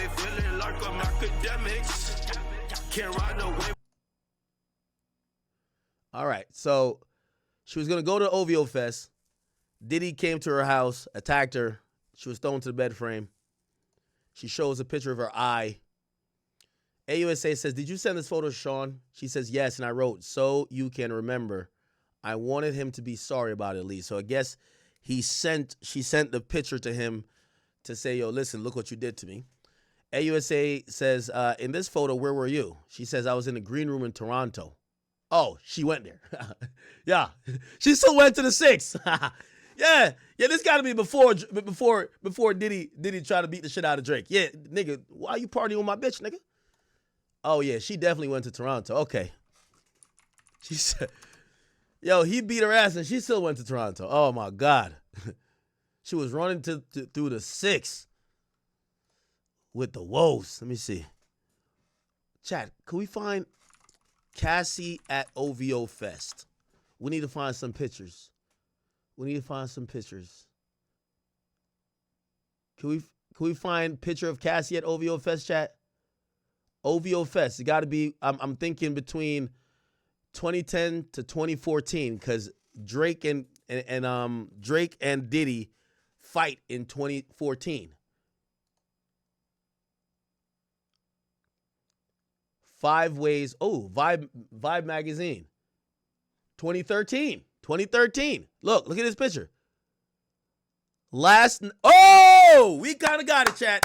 feeling like I'm Akademiks. Can't ride no wave. All right, so she was going to go to OVO Fest. Diddy came to her house, attacked her. She was thrown to the bed frame. She shows a picture of her eye. AUSA says, did you send this photo to Sean? She says, yes, and I wrote, so you can remember. I wanted him to be sorry about it at least. So I guess she sent the picture to him to say, yo, listen, look what you did to me. AUSA says, in this photo, where were you? She says, I was in the green room in Toronto. Oh, she went there. Yeah, she still went to the 6. Yeah, this got to be before Diddy tried to beat the shit out of Drake. Yeah, nigga, why you partying with my bitch, nigga? Oh, yeah, she definitely went to Toronto. Okay. She said, yo, he beat her ass and she still went to Toronto. Oh, my God. She was running through the 6 with the woes. Let me see. Chat, can we find Cassie at OVO Fest? We need to find some pictures. Can we find picture of Cassie at OVO Fest, chat? OVO Fest. It got to be, I'm thinking between 2010 to 2014 because Drake and Diddy fight in 2014. 5 Ways. Oh, Vibe magazine. 2013. Look at this picture. We kind of got it, chat.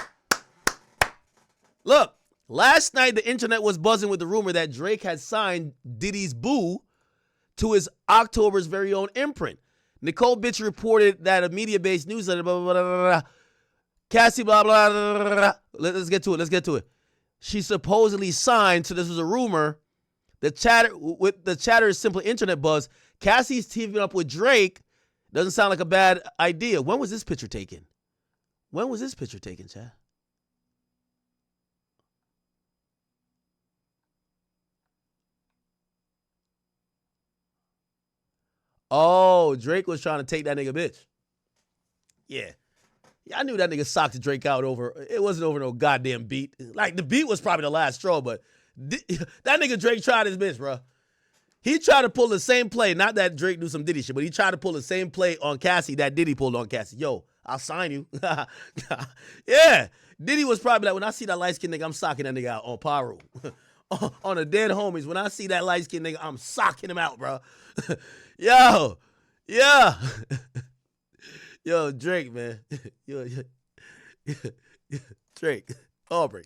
Look, last night the internet was buzzing with the rumor that Drake had signed Diddy's boo to his October's very own imprint. Nicole Bitch reported that a media-based newsletter, blah, blah, blah, blah, blah. Cassie, blah, blah, blah, blah, blah. Let's get to it. She supposedly signed, so this was a rumor. The chatter is simply internet buzz. Cassie's teaming up with Drake. Doesn't sound like a bad idea. When was this picture taken? Chad? Oh, Drake was trying to take that nigga bitch. Yeah, I knew that nigga socked Drake out over. It wasn't over no goddamn beat. Like, the beat was probably the last straw, but that nigga Drake tried his bitch, bro. He tried to pull the same play. Not that Drake do some Diddy shit, but he tried to pull the same play on Cassie that Diddy pulled on Cassie. Yo, I'll sign you. Yeah. Diddy was probably like, when I see that light-skinned nigga, I'm socking that nigga out on Paru. On the dead homies, when I see that light-skinned nigga, I'm socking him out, bro. Yo. Yeah. Yo, Drake, man. Yo. Drake. Aubrey.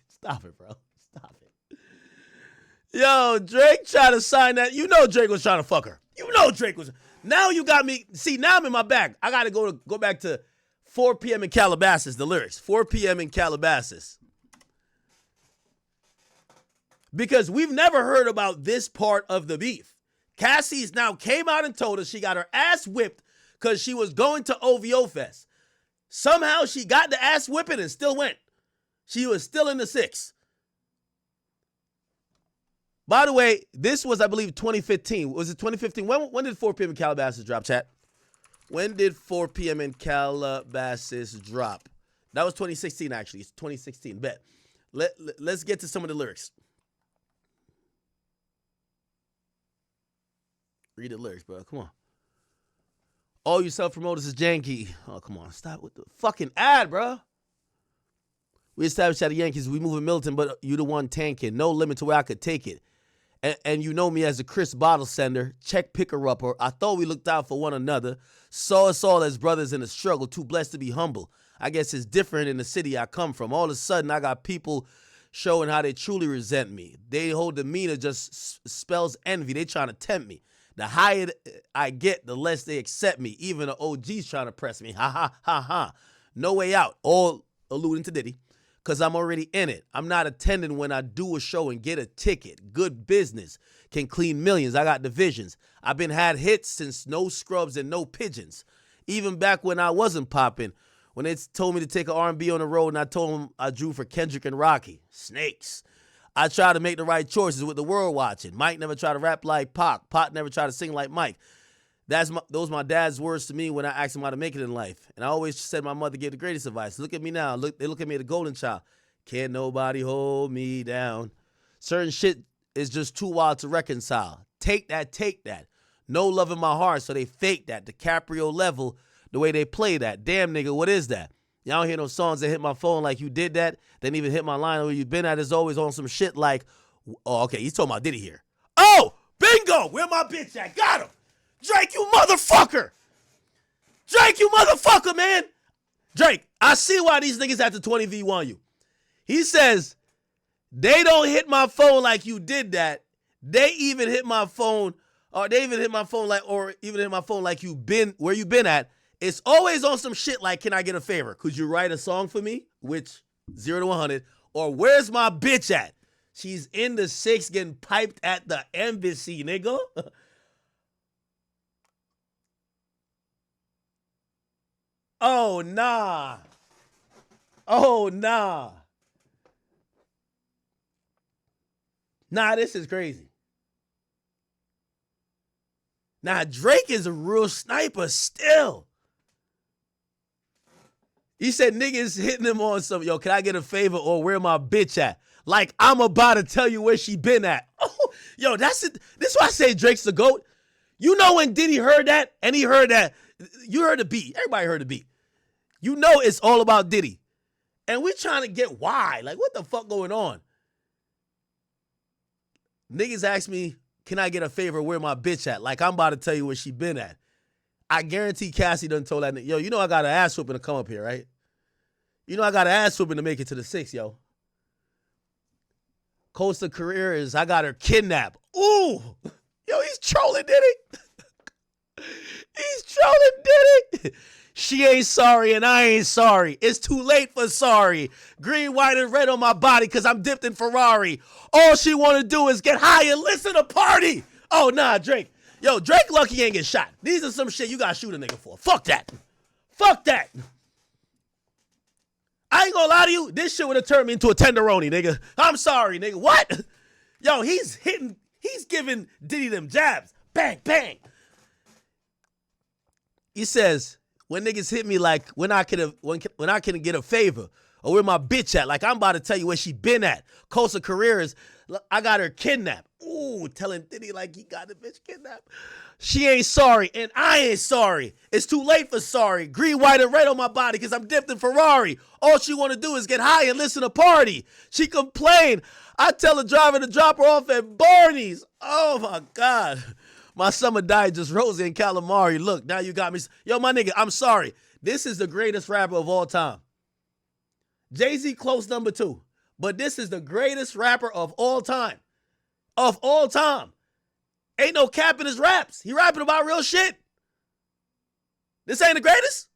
Stop it, bro. Stop it. Yo, Drake tried to sign that. You know Drake was trying to fuck her. You know Drake was. Now you got me. See, now I'm in my bag. I got to go back to 4 p.m. in Calabasas, the lyrics. 4 p.m. in Calabasas. Because we've never heard about this part of the beef. Cassie's now came out and told us she got her ass whipped because she was going to OVO Fest. Somehow she got the ass whipping and still went. She was still in the 6. By the way, this was, I believe, 2015. Was it 2015? When did 4 p.m. in Calabasas drop, chat? When did 4 p.m. in Calabasas drop? That was 2016, actually. It's 2016. Bet. Let's get to some of the lyrics. Read the lyrics, bro. Come on. All you self-promoters is janky. Oh, come on. Stop with the fucking ad, bro. We established at the Yankees, we moving militant, but you the one tanking. No limit to where I could take it. And you know me as a Chris bottle sender, check picker-upper. I thought we looked out for one another. Saw us all as brothers in a struggle, too blessed to be humble. I guess it's different in the city I come from. All of a sudden, I got people showing how they truly resent me. Their whole demeanor just spells envy. They trying to tempt me. The higher I get, the less they accept me. Even the OGs trying to press me. Ha, ha, ha, ha. No way out. All alluding to Diddy. Because I'm already in it. I'm not attending when I do a show and get a ticket. Good business. Can clean millions. I got divisions. I've been had hits since No Scrubs and No Pigeons. Even back when I wasn't popping. When they told me to take an R&B on the road and I told them I drew for Kendrick and Rocky. Snakes. I try to make the right choices with the world watching. Mike never tried to rap like Pac. Pac never tried to sing like Mike. Those my dad's words to me when I asked him how to make it in life. And I always said my mother gave the greatest advice. Look at me now. They look at me as the golden child. Can't nobody hold me down. Certain shit is just too wild to reconcile. Take that. No love in my heart, so they fake that. DiCaprio level, the way they play that. Damn, nigga, what is that? Y'all don't hear no songs that hit my phone like you did that. Then even hit my line where you been at is always on some shit like, oh, okay, he's talking about Diddy here. Oh, bingo, where my bitch at? Got him. Drake, you motherfucker. Drake, you motherfucker, man. Drake, I see why these niggas at the 20V want you. He says, they don't hit my phone like you did that. They even hit my phone, or even hit my phone like you been, where you been at. It's always on some shit like, can I get a favor? Could you write a song for me? Which, 0 to 100. Or where's my bitch at? She's in the 6 getting piped at the embassy, nigga. Oh, nah. Nah, this is crazy. Nah, Drake is a real sniper still. He said niggas hitting him on some, yo, can I get a favor or where my bitch at? Like I'm about to tell you where she been at. Oh, yo, that's it. This is why I say Drake's the GOAT. You know when Diddy heard that, and he heard that, you heard the beat. Everybody heard the beat. You know it's all about Diddy. And we trying to get why. Like, what the fuck going on? Niggas ask me, can I get a favor where my bitch at? Like I'm about to tell you where she been at. I guarantee Cassie done told that nigga, yo, you know I got an ass whooping to come up here, right? You know I got an ass whooping to make it to the 6, yo. Costa career is I got her kidnapped. Ooh. Yo, he's trolling Diddy. He's trolling Diddy. She ain't sorry and I ain't sorry. It's too late for sorry. Green, white, and red on my body because I'm dipped in Ferrari. All she want to do is get high and listen to party. Oh, nah, Drake. Yo, Drake lucky he ain't get shot. These are some shit you got to shoot a nigga for. Fuck that. Fuck that. I ain't gonna lie to you. This shit would have turned me into a tenderoni, nigga. I'm sorry, nigga. What? Yo, he's giving Diddy them jabs. Bang, bang. He says, when niggas hit me like when I can get a favor or where my bitch at, like I'm about to tell you where she been at. Costa careers, I got her kidnapped. Ooh, telling Diddy like he got the bitch kidnapped. She ain't sorry and I ain't sorry. It's too late for sorry. Green, white, and red on my body because I'm dipped in Ferrari. All she want to do is get high and listen to party. She complained. I tell the driver to drop her off at Barney's. Oh my God. My summer diet just rose in calamari. Look, now you got me. Yo, my nigga, I'm sorry. This is the greatest rapper of all time. Jay-Z close number 2. But this is the greatest rapper of all time. Of all time. Ain't no cap in his raps. He rapping about real shit. This ain't the greatest?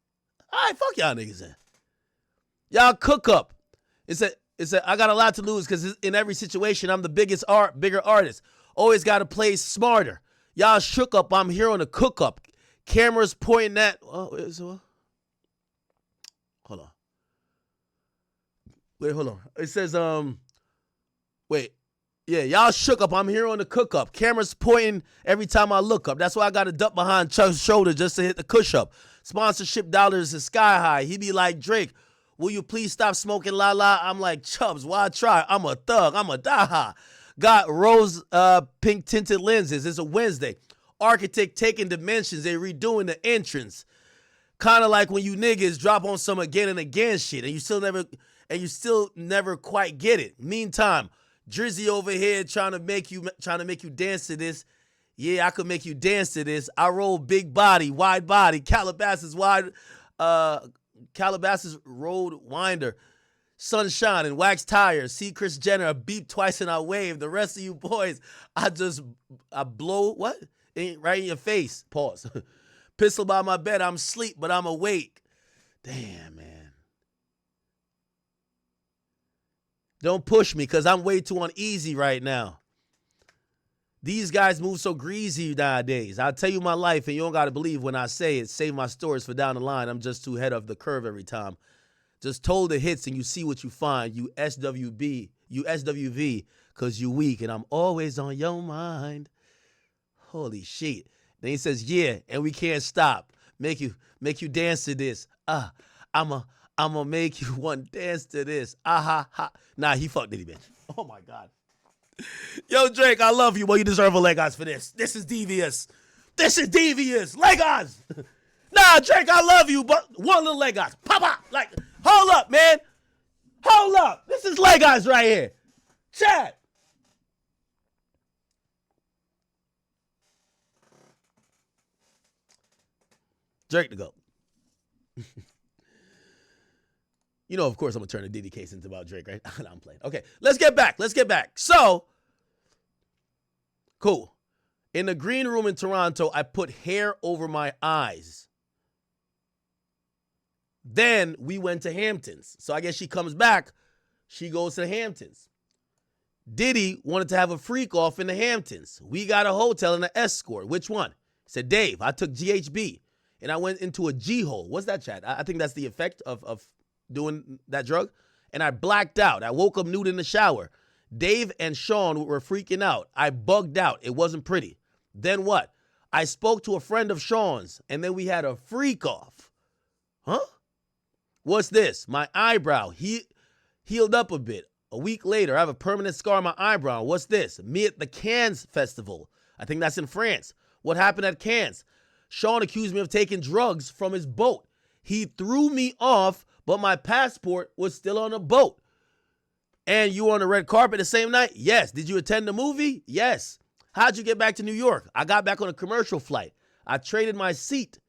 All right, fuck y'all niggas then. Y'all cook up. It's a I got a lot to lose because in every situation, I'm the bigger artist. Always got to play smarter. Y'all shook up. I'm here on the cook up. Cameras pointing at. Oh, hold on. Wait, hold on. It says, wait. Yeah, y'all shook up. I'm here on the cook up. Cameras pointing every time I look up. That's why I got to duck behind Chuck's shoulder just to hit the cush up. Sponsorship dollars is sky high. He be like, Drake, will you please stop smoking la la? I'm like, Chubbs, why try? I'm a thug. I'm a daha. Got rose pink tinted lenses. It's a Wednesday. Architect taking dimensions. They redoing the entrance. Kind of like when you niggas drop on some again and again shit and you still never quite get it. Meantime, Drizzy over here trying to make you dance to this. Yeah, I could make you dance to this. I roll big body, wide body, Calabasas road winder, sunshine and wax tires. See Chris Jenner, I beep twice and I wave. The rest of you boys, I blow what? Right in your face. Pause. Pistol by my bed. I'm asleep, but I'm awake. Damn, man. Don't push me because I'm way too uneasy right now. These guys move so greasy nowadays. I'll tell you my life and you don't got to believe when I say it. Save my stories for down the line. I'm just too head of the curve every time. Just told the hits and you see what you find. You SWV because you weak and I'm always on your mind. Holy shit. Then he says, yeah, and we can't stop. Make you dance to this. I'ma make you want dance to this. Ha. Nah, he fucked Diddy, bitch. Oh my God. Yo, Drake, I love you, but you deserve a leg eyes for this. This is devious. Leg eyes. Nah, Drake, I love you, but one little leg eyes. Pop. Like, hold up, man. Hold up. This is leg eyes right here. Chat. Drake to go. You know, of course, I'm going to turn the Diddy case into about Drake, right? No, I'm playing. Okay, let's get back. So, cool. In the green room in Toronto, I put hair over my eyes. Then we went to Hamptons. So I guess she comes back. She goes to the Hamptons. Diddy wanted to have a freak off in the Hamptons. We got a hotel and an escort. Which one? He said, Dave, I took GHB and I went into a G-hole. What's that, chat? I think that's the effect of doing that drug. And I blacked out. I woke up nude in the shower. Dave and Sean were freaking out. I bugged out. It wasn't pretty. Then what? I spoke to a friend of Sean's and then we had a freak off. Huh? What's this? My eyebrow healed up a bit. A week later, I have a permanent scar on my eyebrow. What's this? Me at the Cannes Festival. I think that's in France. What happened at Cannes? Sean accused me of taking drugs from his boat. He threw me off, but my passport was still on the boat. And you were on the red carpet the same night? Yes. Did you attend the movie? Yes. How'd you get back to New York? I got back on a commercial flight. I traded my seat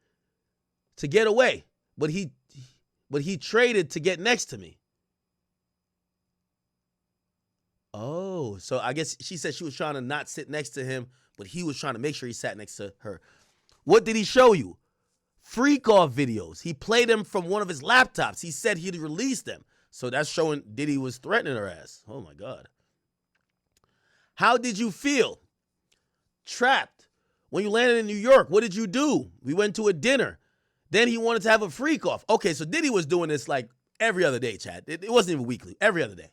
to get away, but he traded to get next to me. Oh, so I guess she said she was trying to not sit next to him, but he was trying to make sure he sat next to her. What did he show you? Freak off videos. He played them from one of his laptops. He said he'd release them. So that's showing Diddy was threatening her ass. Oh my God. How did you feel? Trapped. When you landed in New York, what did you do? We went to a dinner. Then he wanted to have a freak off. Okay, so Diddy was doing this like every other day, chat. It wasn't even weekly. Every other day.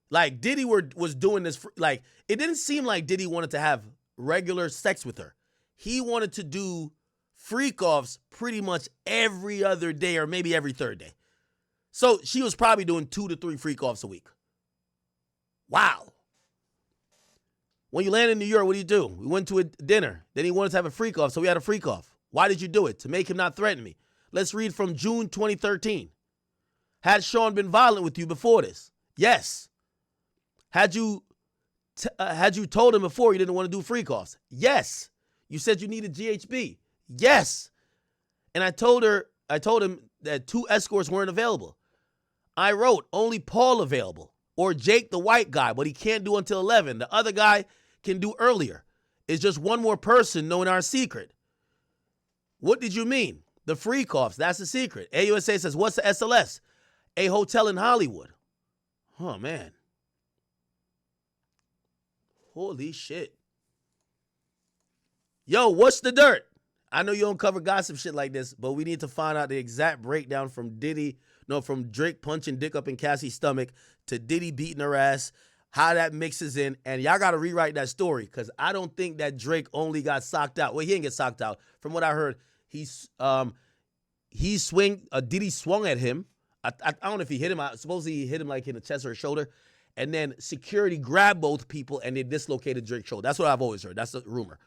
Like Diddy was doing this. Like it didn't seem like Diddy wanted to have regular sex with her. He wanted to do freak offs pretty much every other day or maybe every third day. So she was probably doing 2 to 3 freak offs a week. Wow. When you landed in New York, what do you do? We went to a dinner. Then he wanted to have a freak off, so we had a freak off. Why did you do it? To make him not threaten me. Let's read from June 2013. Had Sean been violent with you before this? Yes. Had you told him before you didn't want to do freak offs? Yes. You said you needed GHB? Yes. And I told him that 2 escorts weren't available. I wrote, only Paul available. Or Jake the white guy, but he can't do until 11. The other guy can do earlier. It's just one more person knowing our secret. What did you mean? The freak offs, that's the secret. AUSA says, what's the SLS? A hotel in Hollywood. Oh, man. Holy shit. Yo, what's the dirt? I know you don't cover gossip shit like this, but we need to find out the exact breakdown from Drake punching dick up in Cassie's stomach to Diddy beating her ass, how that mixes in, and y'all got to rewrite that story because I don't think that Drake only got socked out. Well, he didn't get socked out. From what I heard, Diddy swung at him. I don't know if he hit him. I suppose he hit him like in the chest or his shoulder, and then security grabbed both people and they dislocated Drake's shoulder. That's what I've always heard. That's the rumor.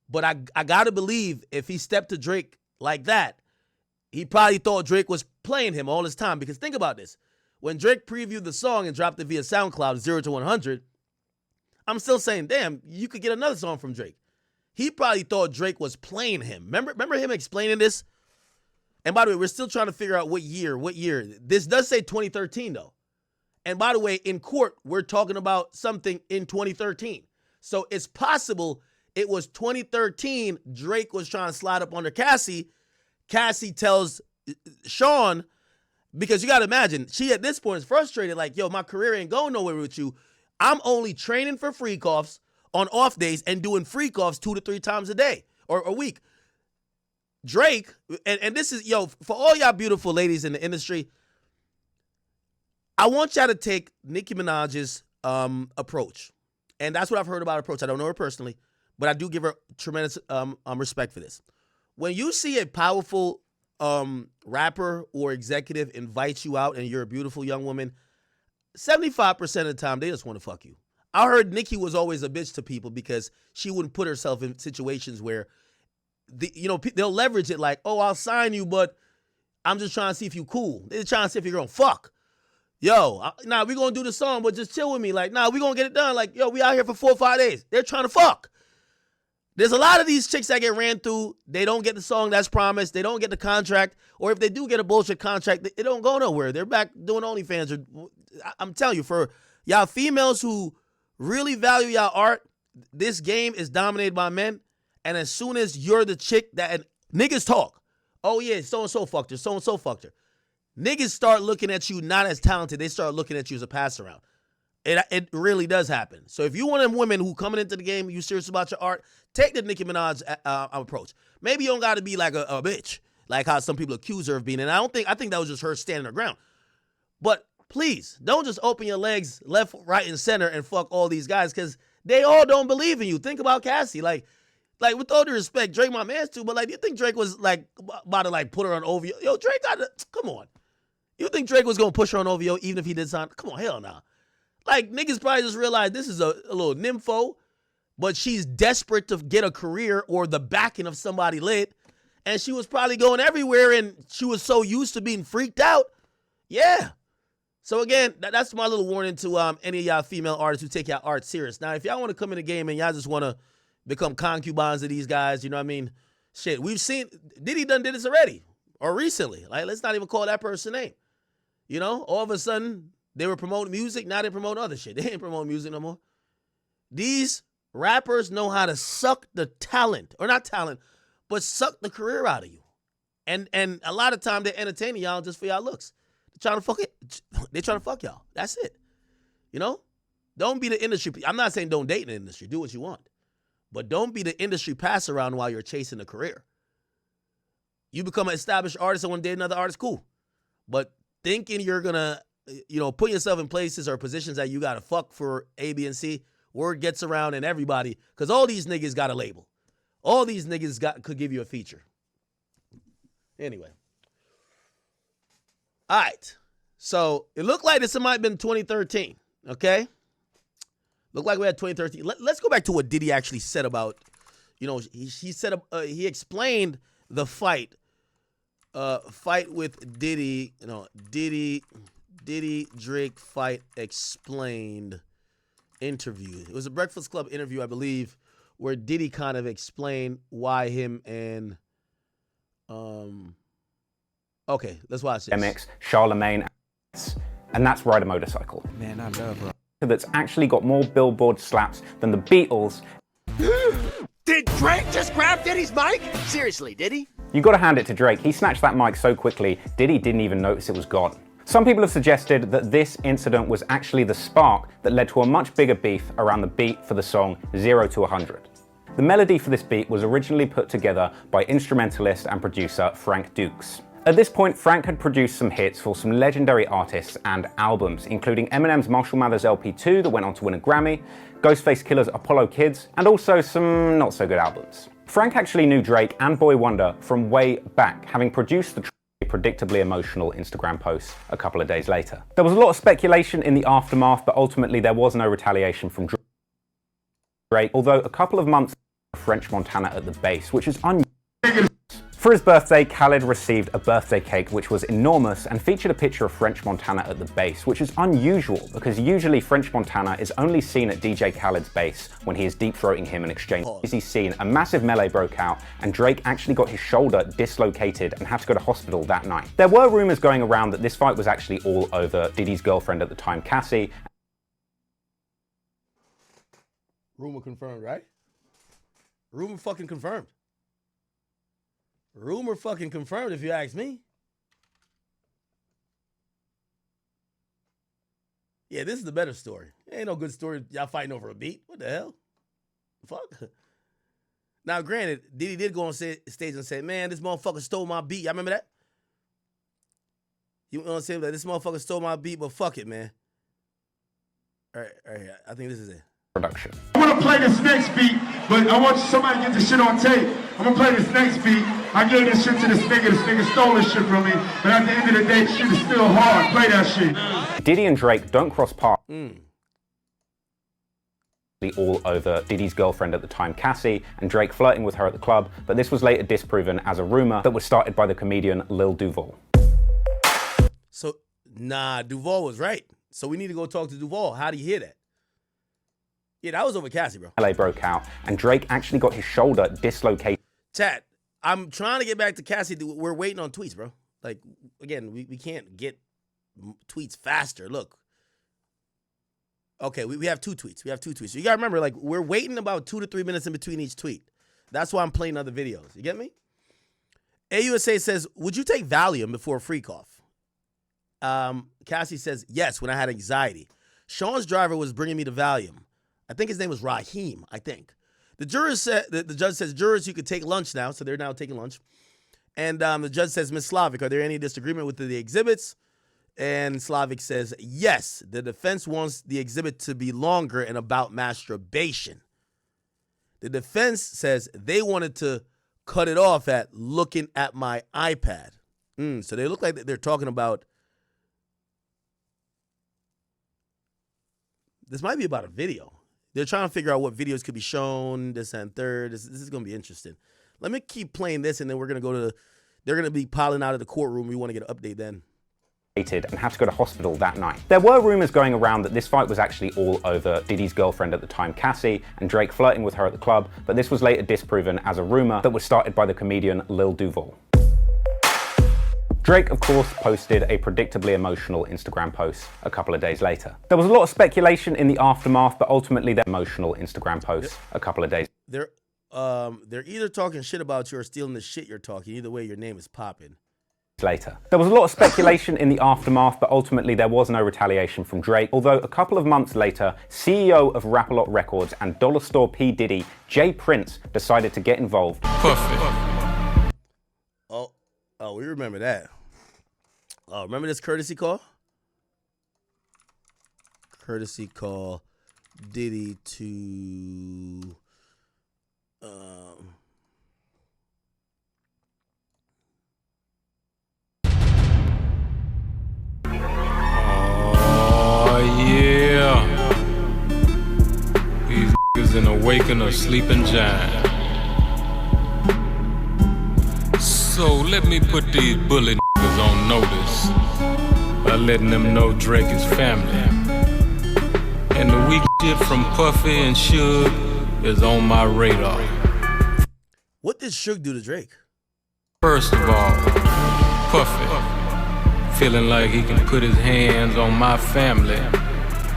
But I got to believe if he stepped to Drake like that, he probably thought Drake was playing him all this time. Because think about this. When Drake previewed the song and dropped it via SoundCloud 0 to 100, I'm still saying, damn, you could get another song from Drake. He probably thought Drake was playing him. Remember him explaining this? And by the way, we're still trying to figure out what year. This does say 2013, though. And by the way, in court, we're talking about something in 2013. So it's possible it was 2013. Drake was trying to slide up under Cassie. Cassie tells Sean, because you got to imagine, she at this point is frustrated, like, yo, my career ain't going nowhere with you. I'm only training for freak offs on off days and doing freak offs 2 to 3 times a day or a week. Drake, and this is, yo, for all y'all beautiful ladies in the industry, I want y'all to take Nicki Minaj's approach. And that's what I've heard about her approach. I don't know her personally, but I do give her tremendous respect for this. When you see a powerful rapper or executive invites you out and you're a beautiful young woman, 75% of the time they just want to fuck you. I heard Nicki was always a bitch to people because she wouldn't put herself in situations where they'll leverage it like, oh, I'll sign you, but I'm just trying to see if you cool. They're trying to see if you're going to fuck. Yo, nah, we going to do the song, but just chill with me. Like, nah, we going to get it done. Like, yo, we out here for 4 or 5 days. They're trying to fuck. There's a lot of these chicks that get ran through. They don't get the song that's promised. They don't get the contract. Or if they do get a bullshit contract, it don't go nowhere. They're back doing OnlyFans. I'm telling you, for y'all females who really value y'all art, this game is dominated by men. And as soon as you're the chick that niggas talk, oh yeah, so-and-so fucked her, so-and-so fucked her. Niggas start looking at you not as talented. They start looking at you as a pass around. It really does happen. So if you want them women who coming into the game, you serious about your art, take the Nicki Minaj approach. Maybe you don't got to be like a bitch, like how some people accuse her of being. And I think that was just her standing her ground. But please, don't just open your legs left, right, and center and fuck all these guys because they all don't believe in you. Think about Cassie. Like with all due respect, Drake my man's too, but like, do you think Drake was like about to like put her on OVO? Yo, Drake come on. You think Drake was going to push her on OVO even if he did sign? Come on, hell no. Nah. Like, niggas probably just realized this is a little nympho, but she's desperate to get a career or the backing of somebody lit, and she was probably going everywhere, and she was so used to being freaked out. Yeah. So, again, that's my little warning to any of y'all female artists who take y'all art serious. Now, if y'all want to come in the game and y'all just want to become concubines of these guys, you know what I mean? Shit, we've seen, Diddy did this already, or recently. Like, let's not even call that person's name. You know, all of a sudden, they were promoting music. Now they promote other shit. They ain't promoting music no more. These rappers know how to suck the talent, or not talent, but suck the career out of you. And a lot of time they're entertaining y'all just for y'all looks. They're trying to fuck it. They're trying to fuck y'all. That's it. You know? Don't be the industry. I'm not saying don't date in the industry. Do what you want. But don't be the industry pass around while you're chasing a career. You become an established artist and want to date another artist, cool. But thinking you're going to, put yourself in places or positions that you got to fuck for A, B, and C, word gets around and everybody, because all these niggas got a label. All these niggas could give you a feature. Anyway. All right. So it looked like this might have been 2013, okay? Looked like we had 2013. Let's go back to what Diddy actually said about, he said, he explained the fight with Diddy, Diddy Drake fight explained interview. It was a Breakfast Club interview, I believe, where Diddy kind of explained why him and okay, let's watch this. Akademiks, Charlemagne, and that's Ride a Motorcycle. Man, I love her. That's actually got more Billboard slaps than the Beatles. Did Drake just grab Diddy's mic? Seriously, did he? You gotta hand it to Drake. He snatched that mic so quickly, Diddy didn't even notice it was gone. Some people have suggested that this incident was actually the spark that led to a much bigger beef around the beat for the song 0 to 100. The melody for this beat was originally put together by instrumentalist and producer Frank Dukes. At this point, Frank had produced some hits for some legendary artists and albums, including Eminem's Marshall Mathers LP2 that went on to win a Grammy, Ghostface Killer's Apollo Kids, and also some not so good albums. Frank actually knew Drake and Boy Wonder from way back, having produced the predictably emotional Instagram post a couple of days later. There was a lot of speculation in the aftermath, but ultimately there was no retaliation from Drake, although a couple of months French Montana at the base, which is unusual. For his birthday, Khaled received a birthday cake which was enormous and featured a picture of French Montana at the base, which is unusual because usually French Montana is only seen at DJ Khaled's base when he is deep-throating him in exchange. As he's seen, a massive melee broke out and Drake actually got his shoulder dislocated and had to go to hospital that night. There were rumors going around that this fight was actually all over Diddy's girlfriend at the time, Cassie. Rumor confirmed, right? Rumor fucking confirmed. Rumor fucking confirmed, if you ask me. Yeah, this is the better story. Ain't no good story. Y'all fighting over a beat. What the hell? Fuck. Now, granted, Diddy did go on stage and say, man, this motherfucker stole my beat. Y'all remember that? You know what I'm saying? Like, this motherfucker stole my beat, but fuck it, man. All right, I think this is it. production. I want to play this next beat, but I want somebody to get this shit on tape. I'm going to play this next beat. I gave this shit to this nigga stole this shit from me, but at the end of the day, shit is still hard. Play that shit. Diddy and Drake don't cross paths all over Diddy's girlfriend at the time, Cassie, and Drake flirting with her at the club, but this was later disproven as a rumor that was started by the comedian Lil Duval. So, nah, Duval was right. So we need to go talk to Duval. How do you hear that? Yeah, that was over Cassie, bro. LA broke out, and Drake actually got his shoulder dislocated. Chat, I'm trying to get back to Cassie. We're waiting on tweets, bro. Like, again, we can't get tweets faster. Look. Okay, we have 2 tweets. We have 2 tweets. So you got to remember, like, we're waiting about 2 to 3 minutes in between each tweet. That's why I'm playing other videos. You get me? AUSA says, would you take Valium before a free cough? Cassie says, yes, when I had anxiety. Sean's driver was bringing me the Valium. I think his name was Raheem, I think. The jurors said, the judge says, jurors, you could take lunch now. So they're now taking lunch. And the judge says, Ms. Slavic, are there any disagreement with the exhibits? And Slavic says, yes, the defense wants the exhibit to be longer and about masturbation. The defense says they wanted to cut it off at looking at my iPad. So they look like they're talking about, this might be about a video. They're trying to figure out what videos could be shown, this and third. This is going to be interesting. Let me keep playing this, and then we're going to go to, they're going to be piling out of the courtroom. We want to get an update then. And had to go to hospital that night. There were rumors going around that this fight was actually all over Diddy's girlfriend at the time, Cassie, and Drake flirting with her at the club, but this was later disproven as a rumor that was started by the comedian Lil Duval. Drake, of course, posted a predictably emotional Instagram post a couple of days later. There was a lot of speculation in the aftermath, but ultimately the emotional Instagram post a couple of days. They're either talking shit about you or stealing the shit you're talking. Either way, your name is popping. Later. There was a lot of speculation in the aftermath, but ultimately there was no retaliation from Drake, although a couple of months later, CEO of Rap-A-Lot Records and Dollar Store P. Diddy, Jay Prince, decided to get involved. Perfect. Oh, we remember that. Oh, remember this courtesy call? Courtesy call, Diddy to... Yeah. These niggas in awaken a sleeping giant. So let me put these bully niggas on notice by letting them know Drake is family. And the weak shit from Puffy and Suge is on my radar. What did Suge do to Drake? First of all, Puffy feeling like he can put his hands on my family,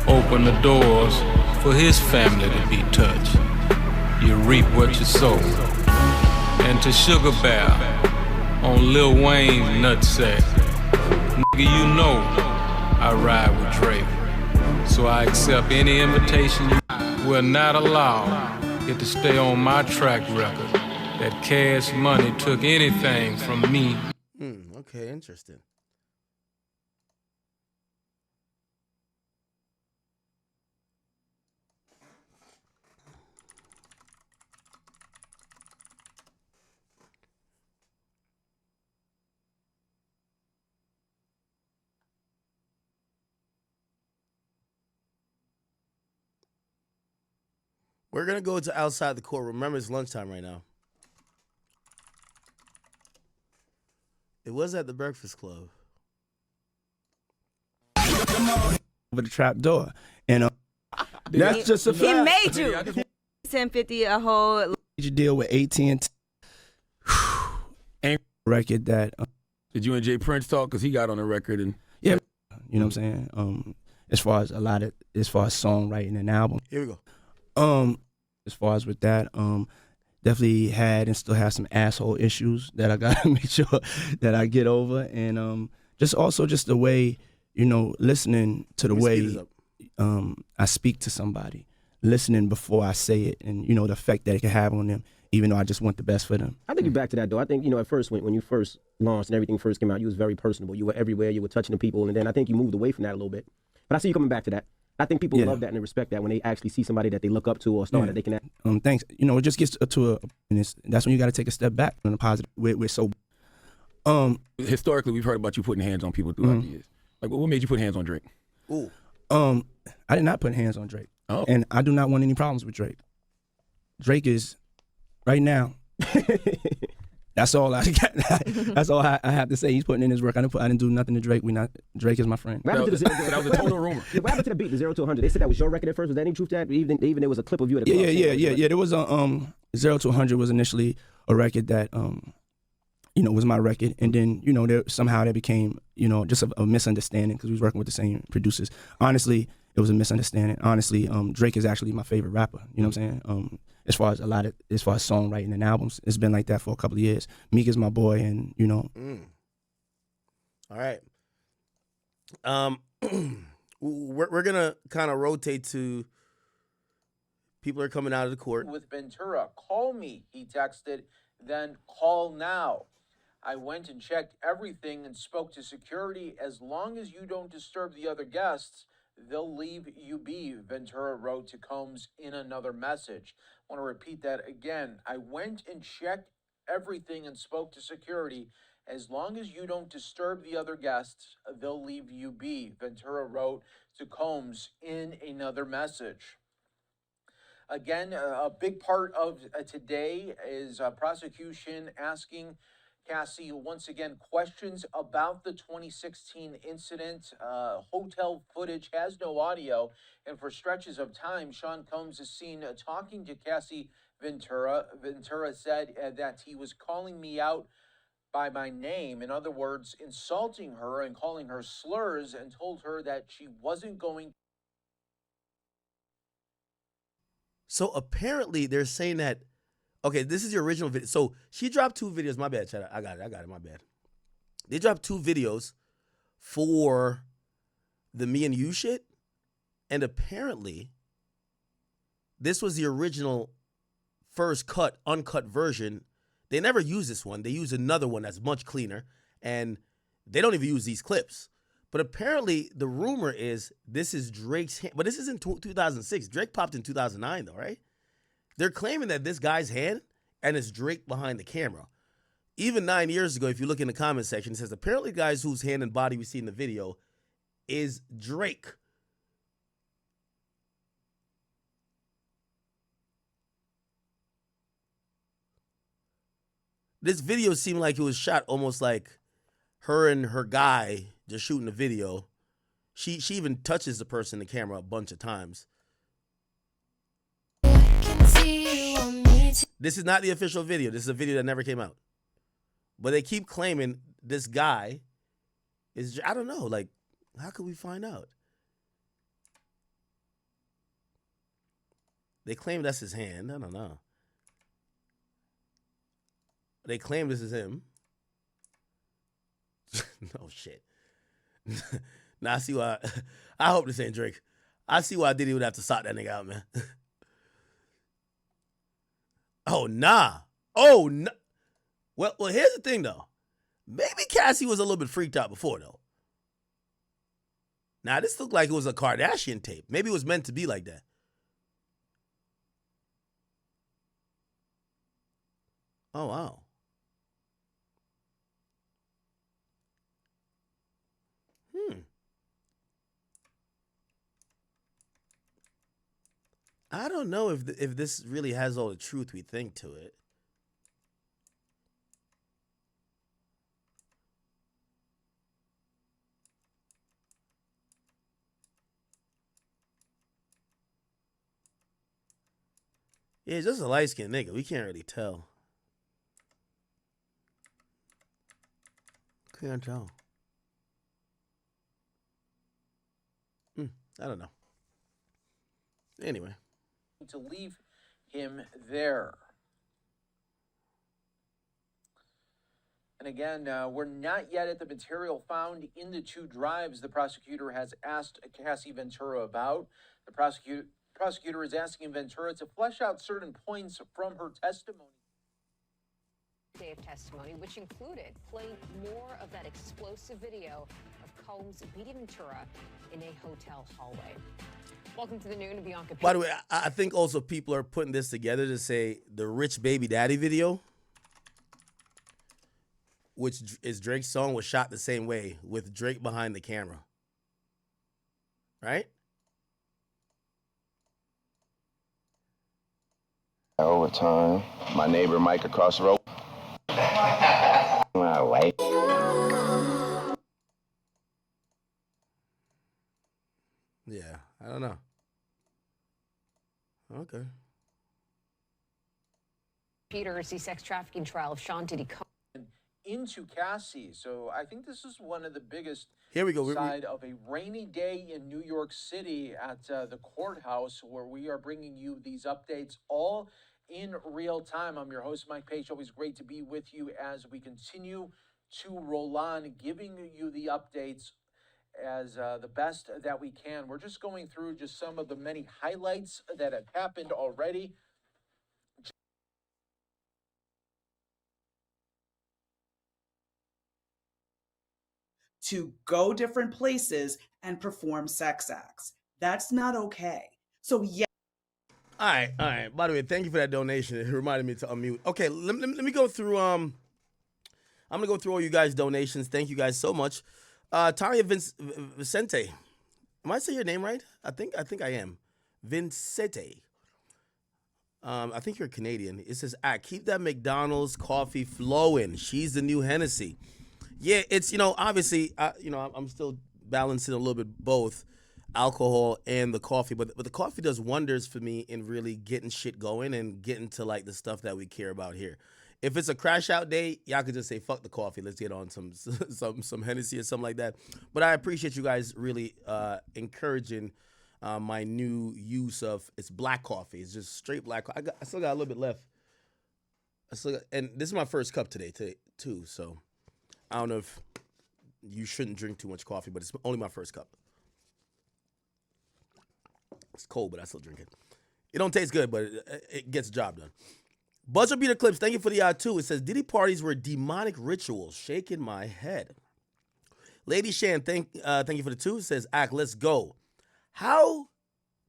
open the doors for his family to be touched. You reap what you sow. And to Sugar Bear on Lil Wayne's nutsack, nigga, you know I ride with Drake, so I accept any invitation. You will not allow it to stay on my track record that Cash Money took anything from me. Okay, interesting. We're going to go to outside the courtroom. Remember, it's lunchtime right now. It was at the Breakfast Club. Over the trap door. And that's just a fact. He made you. 1050 a whole. You deal with AT&T. Ain't record that. Did you and Jay Prince talk? Because he got on the record and... Yeah. You know what I'm saying? As far as songwriting and album. Here we go. As far as with that, definitely had and still have some asshole issues that I gotta make sure that I get over, and just the way, you know, listening to the way I speak to somebody, listening before I say it, and you know the effect that it can have on them, even though I just want the best for them. I think you're back to that though. I think, you know, at first when you first launched and everything first came out, you was very personable. You were everywhere. You were touching the people, and then I think you moved away from that a little bit. But I see you coming back to that. I think people Yeah. love that and they respect that when they actually see somebody that they look up to or a star that they can. Thanks. You know, it just gets to a, and that's when you got to take a step back on the positive. We're so. Historically, we've heard about you putting hands on people throughout the years. Like, what made you put hands on Drake? Ooh. I did not put hands on Drake. Oh. And I do not want any problems with Drake. Drake is, right now, that's all I got. That's all I have to say. He's putting in his work. I didn't do nothing to Drake. Drake is my friend. What happened to the, That was a total rumor. Yeah, what happened to the beat, the 0 to 100? They said that was your record at first. Was that any truth to that? Even there was a clip of you at the club. Yeah. There was a 0 to 100 was initially a record that was my record, and then somehow that became just a misunderstanding because we was working with the same producers. Honestly, it was a misunderstanding. Honestly, Drake is actually my favorite rapper. You know what I'm saying? As far as songwriting and albums, it's been like that for a couple of years. Meek is my boy, and All right. We're gonna kind of rotate to people are coming out of the court. With Ventura, call me, he texted, then call now. I went and checked everything and spoke to security. As long as you don't disturb the other guests, they'll leave you be, Ventura wrote to Combs in another message. I want to repeat that again. I went and checked everything and spoke to security. As long as you don't disturb the other guests, they'll leave you be, Ventura wrote to Combs in another message. Again, a big part of today is prosecution asking Cassie, once again, questions about the 2016 incident. Hotel footage has no audio, and for stretches of time, Sean Combs is seen talking to Cassie Ventura. Ventura said that he was calling me out by my name, in other words, insulting her and calling her slurs, and told her that she wasn't going. So apparently they're saying that, okay, this is the original video. So she dropped 2 videos. My bad, Chad. I got it. My bad. They dropped 2 videos for the Me and You shit. And apparently this was the original first uncut version. They never use this one. They use another one that's much cleaner. And they don't even use these clips. But apparently the rumor is this is Drake's hand. But this is in 2006. Drake popped in 2009 though, right? They're claiming that this guy's hand and it's Drake behind the camera. Even 9 years ago, if you look in the comment section, it says apparently the guys whose hand and body we see in the video is Drake. This video seemed like it was shot almost like her and her guy just shooting the video. She even touches the person in the camera a bunch of times. This is not the official video. This is a video that never came out. But they keep claiming this guy is, I don't know, like, how could we find out? They claim that's his hand. I don't know. They claim this is him. No shit. Now I see why. I hope this ain't Drake. I see why Diddy would have to sock that nigga out, man. Oh nah. Oh no. Well, here's the thing though. Maybe Cassie was a little bit freaked out before though. Now this looked like it was a Kardashian tape. Maybe it was meant to be like that. Oh wow. I don't know if this really has all the truth we think to it. Yeah, it's just a light-skinned nigga. We can't really tell. Can't tell. I don't know. Anyway. To leave him there. And again, we're not yet at the material found in the 2 drives the prosecutor has asked Cassie Ventura about. The prosecutor is asking Ventura to flesh out certain points from her testimony. Day of testimony, which included playing more of that explosive video of Combs beating Ventura in a hotel hallway. Welcome to the Noon, Bianca. By the way, I think also people are putting this together to say the Rich Baby Daddy video, which is Drake's song, was shot the same way with Drake behind the camera. Right? Overtime. My neighbor Mike across the road. My wife. Yeah, I don't know. Okay. Peters, the sex trafficking trial of Sean Diddy into Cassie. So I think this is one of the biggest Here we go. side of a rainy day in New York City at the courthouse, where we are bringing you these updates all in real time. I'm your host, Mike Page. Always great to be with you as we continue to roll on, giving you the updates as the best that we can. We're just going through just some of the many highlights that have happened already. To go different places and perform sex acts. That's not okay. So yeah. All right. By the way, thank you for that donation. It reminded me to unmute. Okay, let me go through. I'm gonna go through all you guys' donations. Thank you guys so much. Tanya Vicente, am I saying your name right? I think I am. Vincente. I think you're Canadian. It says, keep that McDonald's coffee flowing. She's the new Hennessy. Yeah, it's, obviously, I'm still balancing a little bit both alcohol and the coffee, but the coffee does wonders for me in really getting shit going and getting to like the stuff that we care about here. If it's a crash out day, y'all could just say fuck the coffee. Let's get on some Hennessy or something like that. But I appreciate you guys really encouraging my new use of it's black coffee. It's just straight black. I still got a little bit left. And this is my first cup today too. So I don't know if you shouldn't drink too much coffee, but it's only my first cup. It's cold, but I still drink it. It don't taste good, but it gets the job done. Buzzer Beater Clips, thank you for the 2. It says, Diddy parties were demonic rituals. Shaking my head. Lady Shan, thank you for the 2. It says, let's go. How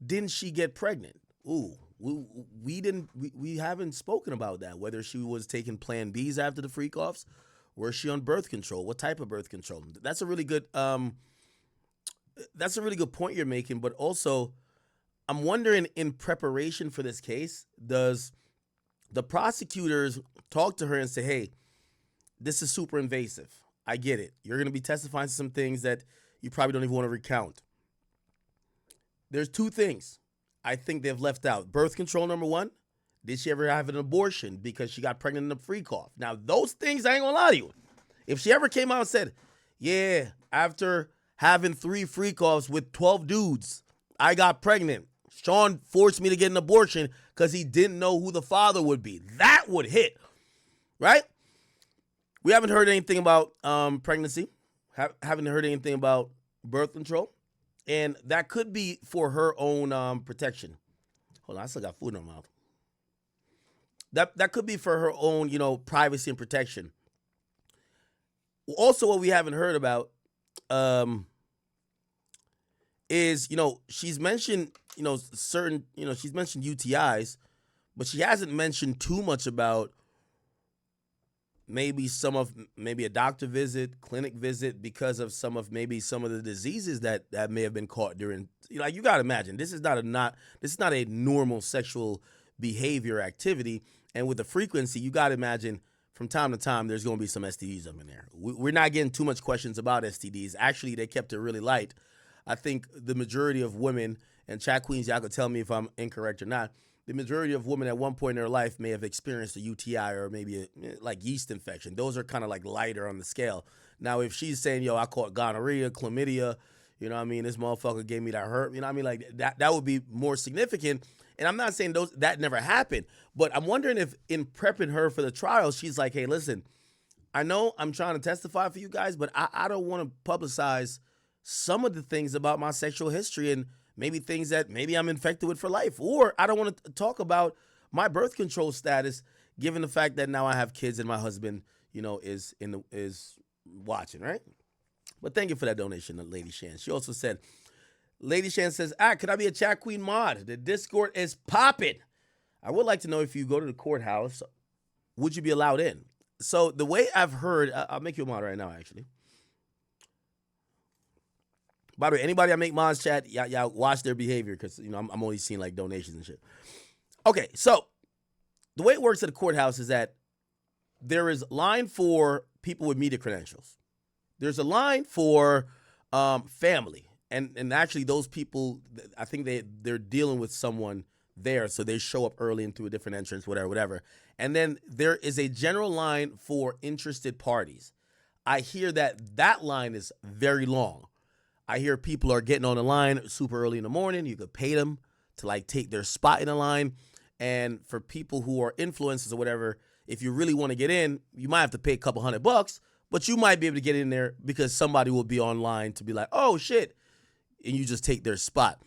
didn't she get pregnant? Ooh, we haven't spoken about that. Whether she was taking Plan Bs after the freak offs, or is she on birth control? What type of birth control? That's a really good point you're making. But also, I'm wondering, in preparation for this case, does the prosecutors talk to her and say, hey, this is super invasive. I get it. You're going to be testifying to some things that you probably don't even want to recount. There's 2 things I think they've left out. Birth control, number 1. Did she ever have an abortion because she got pregnant in a freak off? Now, those things, I ain't going to lie to you. If she ever came out and said, yeah, after having 3 freak offs with 12 dudes, I got pregnant. Sean forced me to get an abortion because he didn't know who the father would be. That would hit, right? We haven't heard anything about pregnancy. Haven't heard anything about birth control. And that could be for her own protection. Hold on, I still got food in my mouth. That could be for her own, privacy and protection. Also, what we haven't heard about is, she's mentioned, certain, she's mentioned UTIs, but she hasn't mentioned too much about maybe a doctor visit, clinic visit, because of some of the diseases that may have been caught during, you got to imagine, this is not a normal sexual behavior activity. And with the frequency, you got to imagine from time to time, there's going to be some STDs up in there. We're not getting too much questions about STDs. Actually, they kept it really light. I think the majority of women, and chat queens, y'all could tell me if I'm incorrect or not, the majority of women at one point in their life may have experienced a UTI or maybe a yeast infection. Those are kind of like lighter on the scale. Now, if she's saying, I caught gonorrhea, chlamydia, this motherfucker gave me that hurt, like that would be more significant. And I'm not saying that never happened, but I'm wondering if in prepping her for the trial, she's like, hey, listen, I know I'm trying to testify for you guys, but I don't want to publicize some of the things about my sexual history and maybe things that maybe I'm infected with for life. Or I don't want to talk about my birth control status, given the fact that now I have kids and my husband, is watching, right? But thank you for that donation, Lady Shan. She also said, Lady Shan says, could I be a chat queen mod? The Discord is popping. I would like to know if you go to the courthouse, would you be allowed in? So the way I've heard, I'll make you a mod right now, actually. By the way, anybody I make mods chat, y'all watch their behavior because, you know, I'm only seeing like donations and shit. Okay, so the way it works at the courthouse is that there is line for people with media credentials. There's a line for family. And actually those people, I think they're dealing with someone there, so they show up early and through a different entrance, whatever. And then there is a general line for interested parties. I hear that line is very long. I hear people are getting on the line super early in the morning. You could pay them to like take their spot in the line. And for people who are influencers or whatever, if you really want to get in, you might have to pay a couple $100, but you might be able to get in there because somebody will be online to be like, oh shit, and you just take their spot.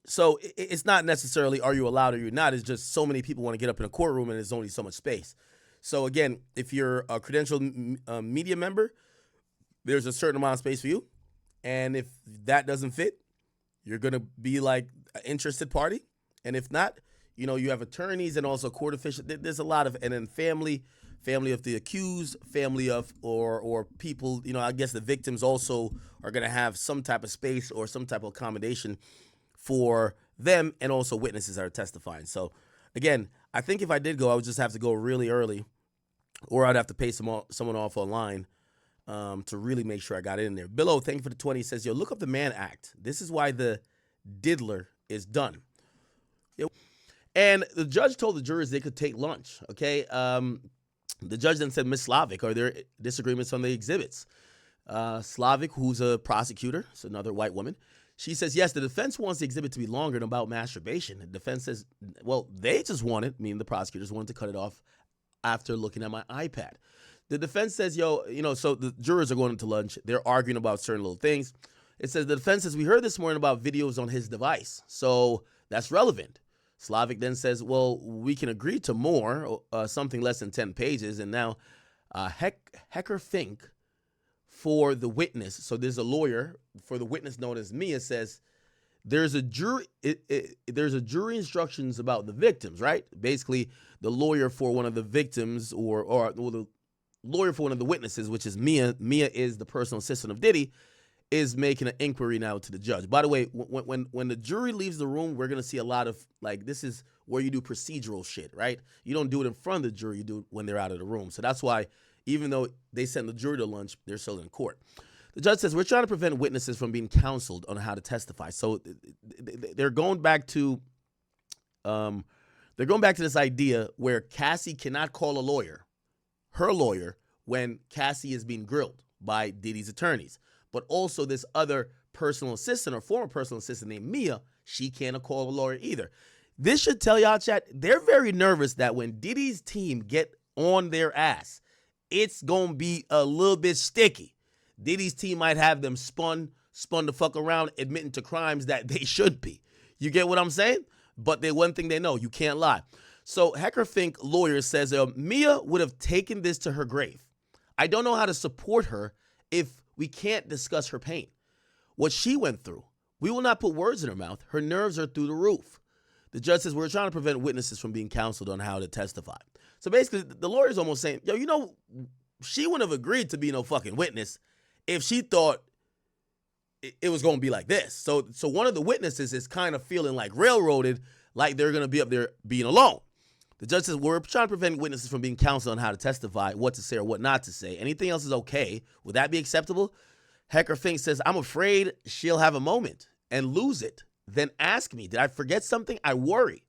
So it's not necessarily are you allowed or you're not. It's just so many people want to get up in a courtroom and there's only so much space. So again, if you're a credentialed media member, there's a certain amount of space for you. And if that doesn't fit, you're going to be like an interested party. And if not, you know, you have attorneys and also court officials. There's a lot of, and then family of the accused, family of, or people, you know, I guess the victims also are going to have some type of space or some type of accommodation for them, and also witnesses that are testifying. So again, I think if I did go, I would just have to go really early, or I'd have to pay someone off online to really make sure I got in there. Billo, thank you for the 20. He says, yo, look up the Mann Act. This is why the diddler is done. And the judge told the jurors they could take lunch, okay? The judge then said, Ms. Slavic, are there disagreements on the exhibits? Slavic, who's a prosecutor, so another white woman, she says, yes, the defense wants the exhibit to be longer and about masturbation. The defense says, well, they just wanted, meaning the prosecutors wanted to cut it off after looking at my iPad. The defense says, yo, you know, so the jurors are going into lunch. They're arguing about certain little things. It says, the defense says, we heard this morning about videos on his device, so that's relevant. Slavic then says, well, we can agree to more, something less than 10 pages. And now Hecker Fink for the witness, so there's a lawyer for the witness known as Mia, says there's a jury instructions about the victims, right? Basically, the lawyer for one of the victims or the lawyer for one of the witnesses, which is Mia. Mia is the personal assistant of Diddy, is making an inquiry now to the judge. By the way, when the jury leaves the room, we're going to see a lot of, like, this is where you do procedural shit, right? You don't do it in front of the jury, you do it when they're out of the room. So that's why, even though they send the jury to lunch, they're still in court. The judge says, we're trying to prevent witnesses from being counseled on how to testify. So they're going back to this idea where Cassie cannot call a lawyer, her lawyer, when Cassie is being grilled by Diddy's attorneys. But also this other personal assistant or former personal assistant named Mia, she can't call a lawyer either. This should tell y'all, chat, they're very nervous that when Diddy's team get on their ass, it's going to be a little bit sticky. Diddy's team might have them spun the fuck around, admitting to crimes that they should be. You get what I'm saying? But one thing they know, you can't lie. So Hecker Fink lawyer says Mia would have taken this to her grave. I don't know how to support her if we can't discuss her pain. What she went through. We will not put words in her mouth. Her nerves are through the roof. The judge says we're trying to prevent witnesses from being counseled on how to testify. So basically, the lawyer's almost saying, yo, you know, she wouldn't have agreed to be no fucking witness if she thought it was going to be like this. So one of the witnesses is kind of feeling like railroaded, like they're going to be up there being alone. The judge says, we're trying to prevent witnesses from being counseled on how to testify, what to say or what not to say. Anything else is okay. Would that be acceptable? Hecker Fink says, I'm afraid she'll have a moment and lose it. Then ask me, did I forget something? I worry.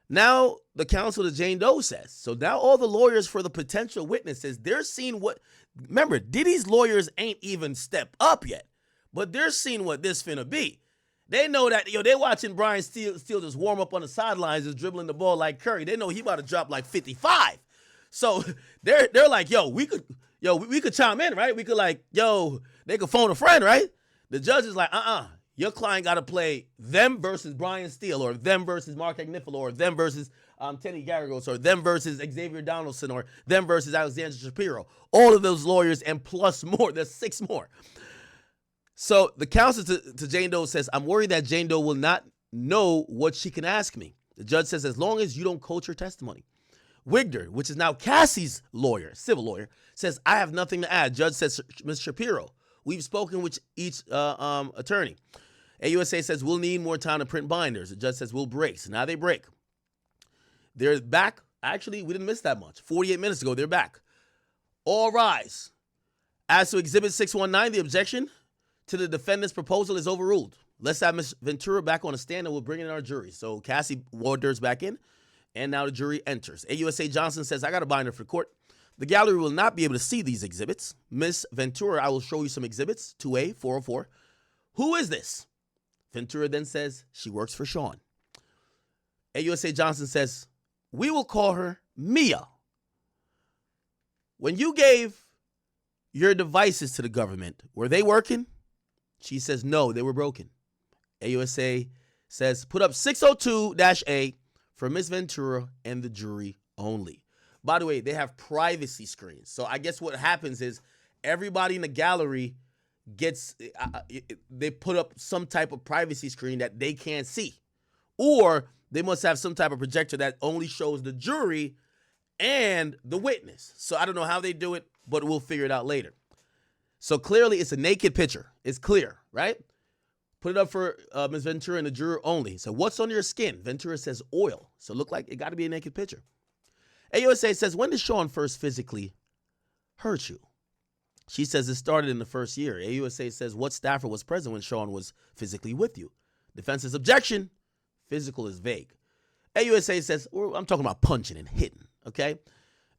Now the counsel to Jane Doe says, so now all the lawyers for the potential witnesses, they're seeing what, remember, Diddy's lawyers ain't even stepped up yet, but they're seeing what this finna be. They know that, they're watching Brian Steele just warm up on the sidelines, just dribbling the ball like Curry. They know he about to drop like 55. So they're like, we could chime in, right? We could they could phone a friend, right? The judge is like, your client got to play them versus Brian Steele or them versus Mark Agnifilo or them versus Teddy Garagos, or them versus Xavier Donaldson, or them versus Alexander Shapiro. All of those lawyers and plus more. There's 6 more. So the counsel to Jane Doe says, I'm worried that Jane Doe will not know what she can ask me. The judge says, as long as you don't coach her testimony. Wigder, which is now Cassie's lawyer, civil lawyer, says, I have nothing to add. Judge says, Ms. Shapiro, we've spoken with each attorney. AUSA says, we'll need more time to print binders. The judge says, we'll break. So now they break. They're back. Actually, we didn't miss that much. 48 minutes ago, they're back. All rise. As to Exhibit 619, the objection to the defendant's proposal is overruled. Let's have Ms. Ventura back on the stand and we'll bring in our jury. So Cassie wanders back in, and now the jury enters. AUSA Johnson says, I got a binder for the court. The gallery will not be able to see these exhibits. Ms. Ventura, I will show you some exhibits. 2A, 404. Who is this? Ventura then says, she works for Sean. AUSA Johnson says, we will call her Mia. When you gave your devices to the government, were they working? She says, no, they were broken. AUSA says, put up 602-A for Ms. Ventura and the jury only. By the way, they have privacy screens. So I guess what happens is everybody in the gallery gets, they put up some type of privacy screen that they can't see. Or they must have some type of projector that only shows the jury and the witness. So I don't know how they do it, but we'll figure it out later. So clearly it's a naked picture. It's clear, right? Put it up for Ms. Ventura and the juror only. So what's on your skin? Ventura says oil. So look like it got to be a naked picture. AUSA says, when did Sean first physically hurt you? She says it started in the first year. AUSA says, what staffer was present when Sean was physically with you? Defense's objection. Physical is vague. AUSA says, I'm talking about punching and hitting, okay?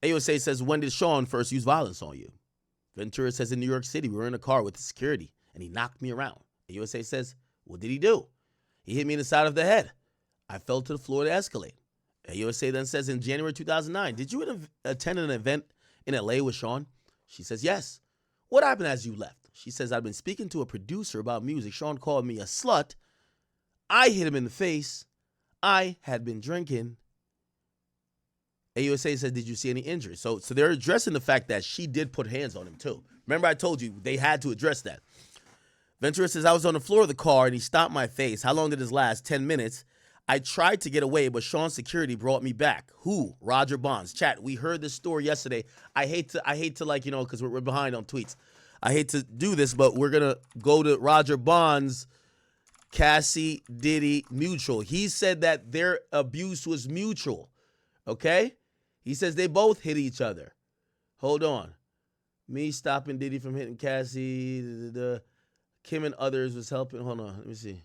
AUSA says, when did Sean first use violence on you? Ventura says, in New York City, we were in a car with security, and he knocked me around. AUSA says, what did he do? He hit me in the side of the head. I fell to the floor to escalate. AUSA then says, in January 2009, did you attend an event in LA with Sean? She says, yes. What happened as you left? She says, I've been speaking to a producer about music. Sean called me a slut. I hit him in the face. I had been drinking. AUSA says, did you see any injuries? So they're addressing the fact that she did put hands on him too. Remember I told you they had to address that. Ventura says, I was on the floor of the car and he stomped my face. How long did this last? 10 minutes. I tried to get away, but Sean's security brought me back. Who? Roger Bonds. Chat, we heard this story yesterday. I hate to like, you know, because we're behind on tweets. I hate to do this, but we're going to go to Roger Bonds, Cassie, Diddy, mutual. He said that their abuse was mutual, okay? He says they both hit each other. Hold on. Me stopping Diddy from hitting Cassie. Kim and others was helping. Hold on. Let me see.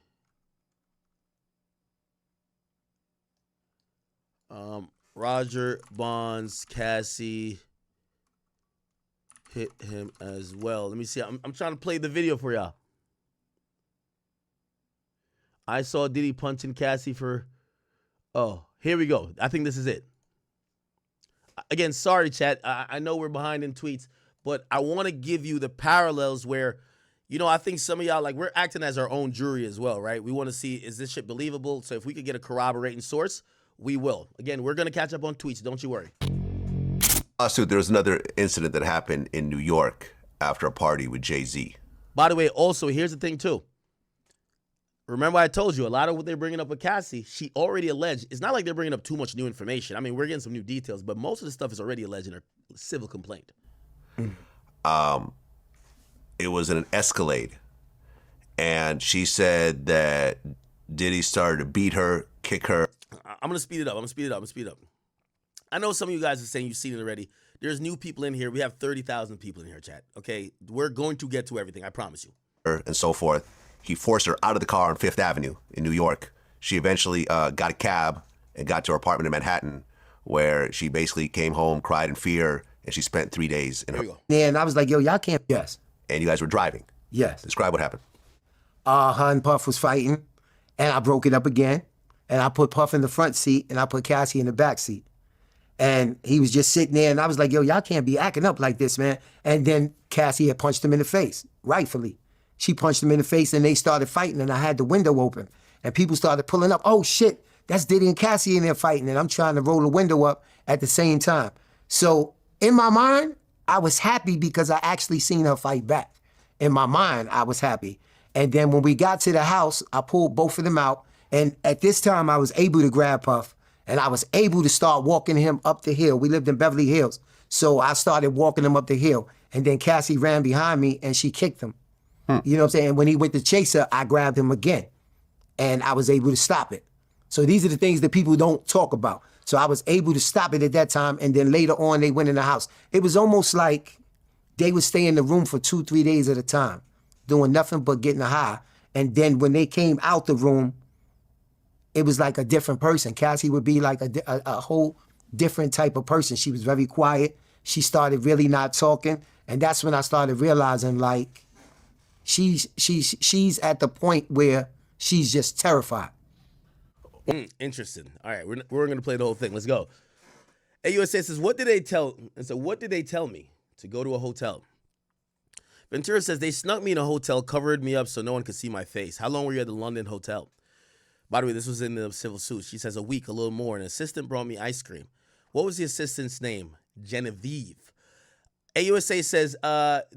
Roger Bonds, Cassie hit him as well. Let me see. I'm trying to play the video for y'all. I saw Diddy punching Cassie for... Oh, here we go. I think this is it. Again, sorry, chat. I know we're behind in tweets, but I want to give you the parallels where, you know, I think some of y'all, like, we're acting as our own jury as well, right? We want to see, is this shit believable? So if we could get a corroborating source, we will. Again, we're going to catch up on tweets. Don't you worry. Lawsuit, there was another incident that happened in New York after a party with Jay-Z. By the way, also, here's the thing, too. Remember I told you, a lot of what they're bringing up with Cassie, she already alleged. It's not like they're bringing up too much new information. I mean, we're getting some new details, but most of the stuff is already alleged in her civil complaint. It was in an Escalade, and she said that Diddy started to beat her, kick her. I'm going to speed it up. I know some of you guys are saying you've seen it already. There's new people in here. We have 30,000 people in here, chat. Okay? We're going to get to everything. I promise you. And so forth. He forced her out of the car on Fifth Avenue in New York. She eventually got a cab and got to her apartment in Manhattan, where she basically came home, cried in fear, and she spent 3 days in her. Yeah, and I was like, yo, y'all can't. Yes. And you guys were driving. Yes. Describe what happened. Her and Puff was fighting, and I broke it up again, and I put Puff in the front seat, and I put Cassie in the back seat. And he was just sitting there, and I was like, yo, y'all can't be acting up like this, man. And then Cassie had punched him in the face, rightfully. She punched him in the face, and they started fighting, and I had the window open. And people started pulling up. Oh, shit, that's Diddy and Cassie in there fighting, and I'm trying to roll the window up at the same time. So in my mind, I was happy because I actually seen her fight back. In my mind, I was happy. And then when we got to the house, I pulled both of them out. And at this time, I was able to grab Puff. And I was able to start walking him up the hill. We lived in Beverly Hills. So I started walking him up the hill. And then Cassie ran behind me and she kicked him. You know what I'm saying? When he went to chase her, I grabbed him again. And I was able to stop it. So these are the things that people don't talk about. So I was able to stop it at that time. And then later on, they went in the house. It was almost like they would stay in the room for 2-3 days at a time, doing nothing but getting high. And then when they came out the room, it was like a different person. Cassie would be like a whole different type of person. She was very quiet. She started really not talking. And that's when I started realizing, like, she's at the point where she's just terrified. Interesting. All right, we're going to play the whole thing. Let's go. AUSA says, what did they tell me to go to a hotel? Ventura says, they snuck me in a hotel, covered me up so no one could see my face. How long were you at the London hotel? By the way, this was in the civil suit. She says, a week, a little more. An assistant brought me ice cream. What was the assistant's name? Genevieve. AUSA says,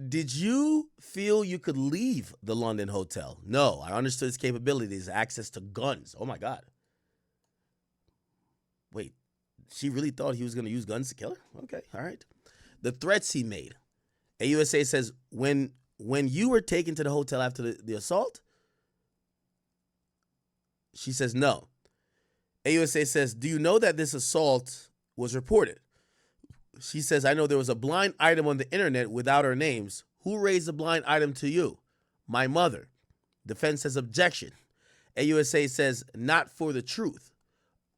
did you feel you could leave the London hotel? No, I understood his capabilities, access to guns. Oh, my God. Wait, she really thought he was going to use guns to kill her? Okay, all right. The threats he made. AUSA says, when you were taken to the hotel after the assault? She says, no. AUSA says, do you know that this assault was reported? She says, I know there was a blind item on the internet without our names. Who raised the blind item to you? My mother. Defense says objection. AUSA says, not for the truth.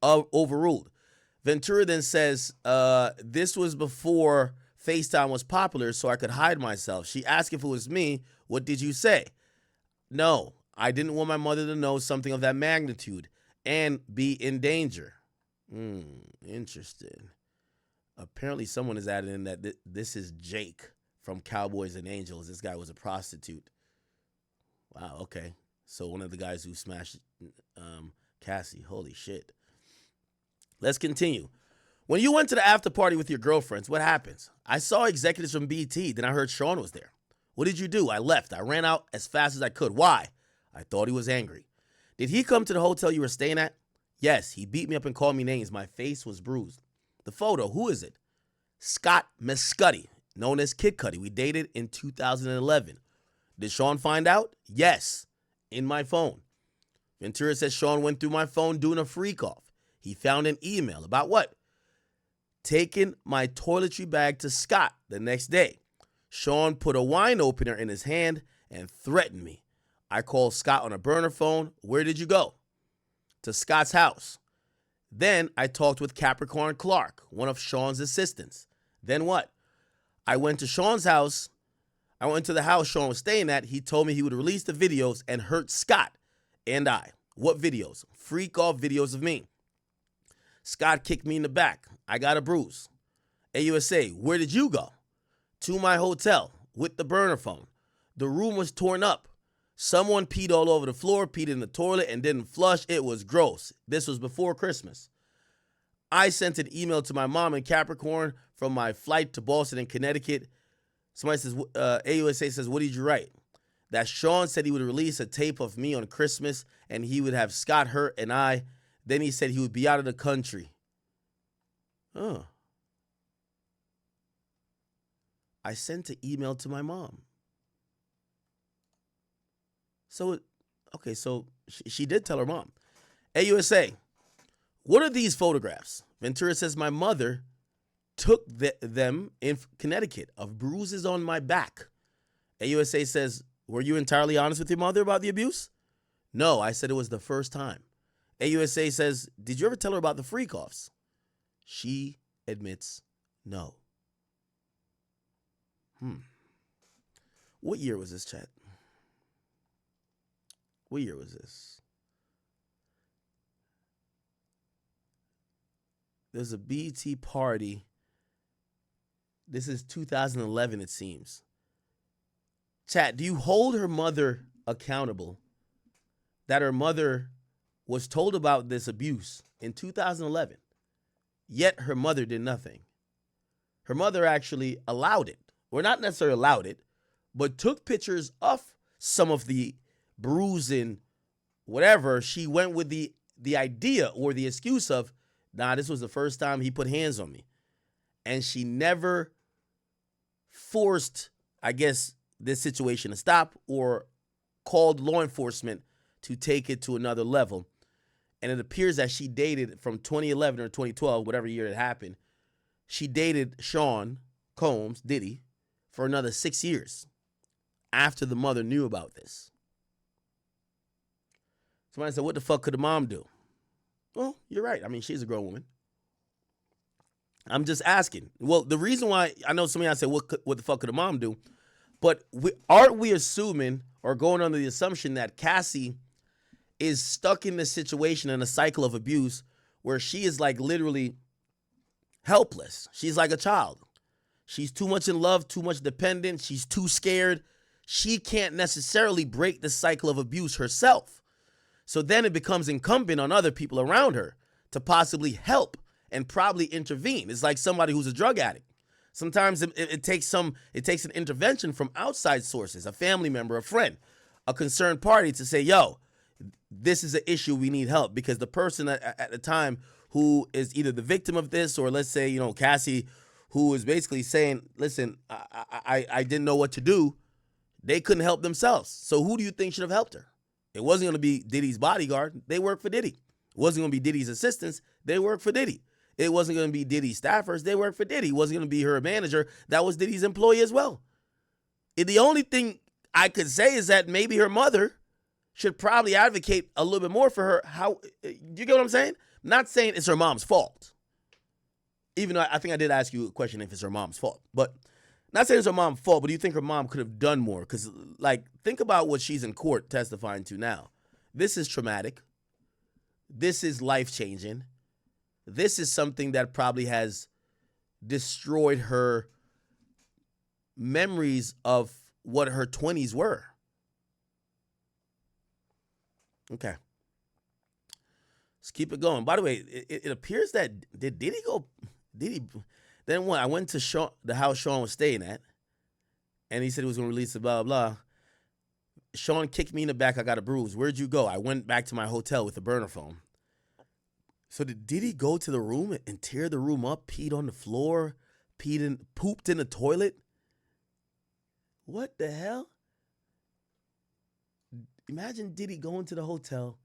Overruled. Ventura then says, this was before FaceTime was popular, so I could hide myself. She asked if it was me. What did you say? No, I didn't want my mother to know something of that magnitude and be in danger. Interesting. Apparently someone has added in that this is Jake from Cowboys and Angels. This guy was a prostitute. Wow, okay. So one of the guys who smashed Cassie. Holy shit. Let's continue. When you went to the after party with your girlfriends, what happens? I saw executives from BT, then I heard Sean was there. What did you do? I left. I ran out as fast as I could. Why? I thought he was angry. Did he come to the hotel you were staying at? Yes, he beat me up and called me names. My face was bruised. The photo, who is it? Scott Mescuddy, known as Kid Cudi. We dated in 2011. Did Sean find out? Yes, in my phone. Ventura says Sean went through my phone doing a freak off. He found an email about what? Taking my toiletry bag to Scott the next day. Sean put a wine opener in his hand and threatened me. I called Scott on a burner phone. Where did you go? To Scott's house. Then I talked with Capricorn Clark, one of Sean's assistants. Then what? I went to Sean's house. I went to the house Sean was staying at. He told me he would release the videos and hurt Scott and I. What videos? Freak off videos of me. Scott kicked me in the back. I got a bruise. AUSA, where did you go? To my hotel with the burner phone. The room was torn up. Someone peed all over the floor, peed in the toilet, and didn't flush. It was gross. This was before Christmas. I sent an email to my mom in Capricorn from my flight to Boston and Connecticut. Somebody says, AUSA says, what did you write? That Sean said he would release a tape of me on Christmas and he would have Scott hurt and I. Then he said he would be out of the country. Oh. I sent an email to my mom. So, okay, so she did tell her mom. AUSA, what are these photographs? Ventura says my mother took them in Connecticut of bruises on my back. AUSA says, were you entirely honest with your mother about the abuse? No, I said it was the first time. AUSA says, did you ever tell her about the freak-offs? She admits no. What year was this, chat? What year was this? There's a BT party. This is 2011, it seems. Chat, do you hold her mother accountable that her mother was told about this abuse in 2011, yet her mother did nothing. Her mother actually allowed it, or not necessarily allowed it, but took pictures of some of the bruising, whatever. She went with the idea or the excuse of, nah, this was the first time he put hands on me. And she never forced, I guess, this situation to stop or called law enforcement to take it to another level. And it appears that she dated from 2011 or 2012, whatever year it happened, she dated Sean Combs, Diddy, for another 6 years after the mother knew about this. Somebody said, what the fuck could the mom do? Well, you're right. I mean, she's a grown woman. I'm just asking. Well, the reason why, I know somebody said, what the fuck could the mom do? But aren't we assuming or going under the assumption that Cassie is stuck in this situation in a cycle of abuse where she is like literally helpless? She's like a child. She's too much in love, too much dependent. She's too scared. She can't necessarily break the cycle of abuse herself. So then it becomes incumbent on other people around her to possibly help and probably intervene. It's like somebody who's a drug addict. Sometimes it takes an intervention from outside sources, a family member, a friend, a concerned party to say, yo, this is an issue, we need help. Because the person at the time who is either the victim of this, or let's say, Cassie, who is basically saying, listen, I didn't know what to do, they couldn't help themselves. So who do you think should have helped her? It wasn't going to be Diddy's bodyguard. They work for Diddy. It wasn't going to be Diddy's assistants. They work for Diddy. It wasn't going to be Diddy's staffers. They work for Diddy. It wasn't going to be her manager. That was Diddy's employee as well. The only thing I could say is that maybe her mother should probably advocate a little bit more for her. How, you get what I'm saying? I'm not saying it's her mom's fault. Even though I think I did ask you a question if it's her mom's fault. But not saying it's her mom's fault, but do you think her mom could have done more? Because, think about what she's in court testifying to now. This is traumatic. This is life-changing. This is something that probably has destroyed her memories of what her 20s were. Okay. Let's keep it going. By the way, it appears that, did Diddy go, then what? I went to the house Sean was staying at, and he said he was going to release it, blah, blah, blah. Sean kicked me in the back. I got a bruise. Where'd you go? I went back to my hotel with a burner phone. So did he go to the room and tear the room up, peed on the floor, pooped in the toilet? What the hell? Imagine Diddy going to the hotel,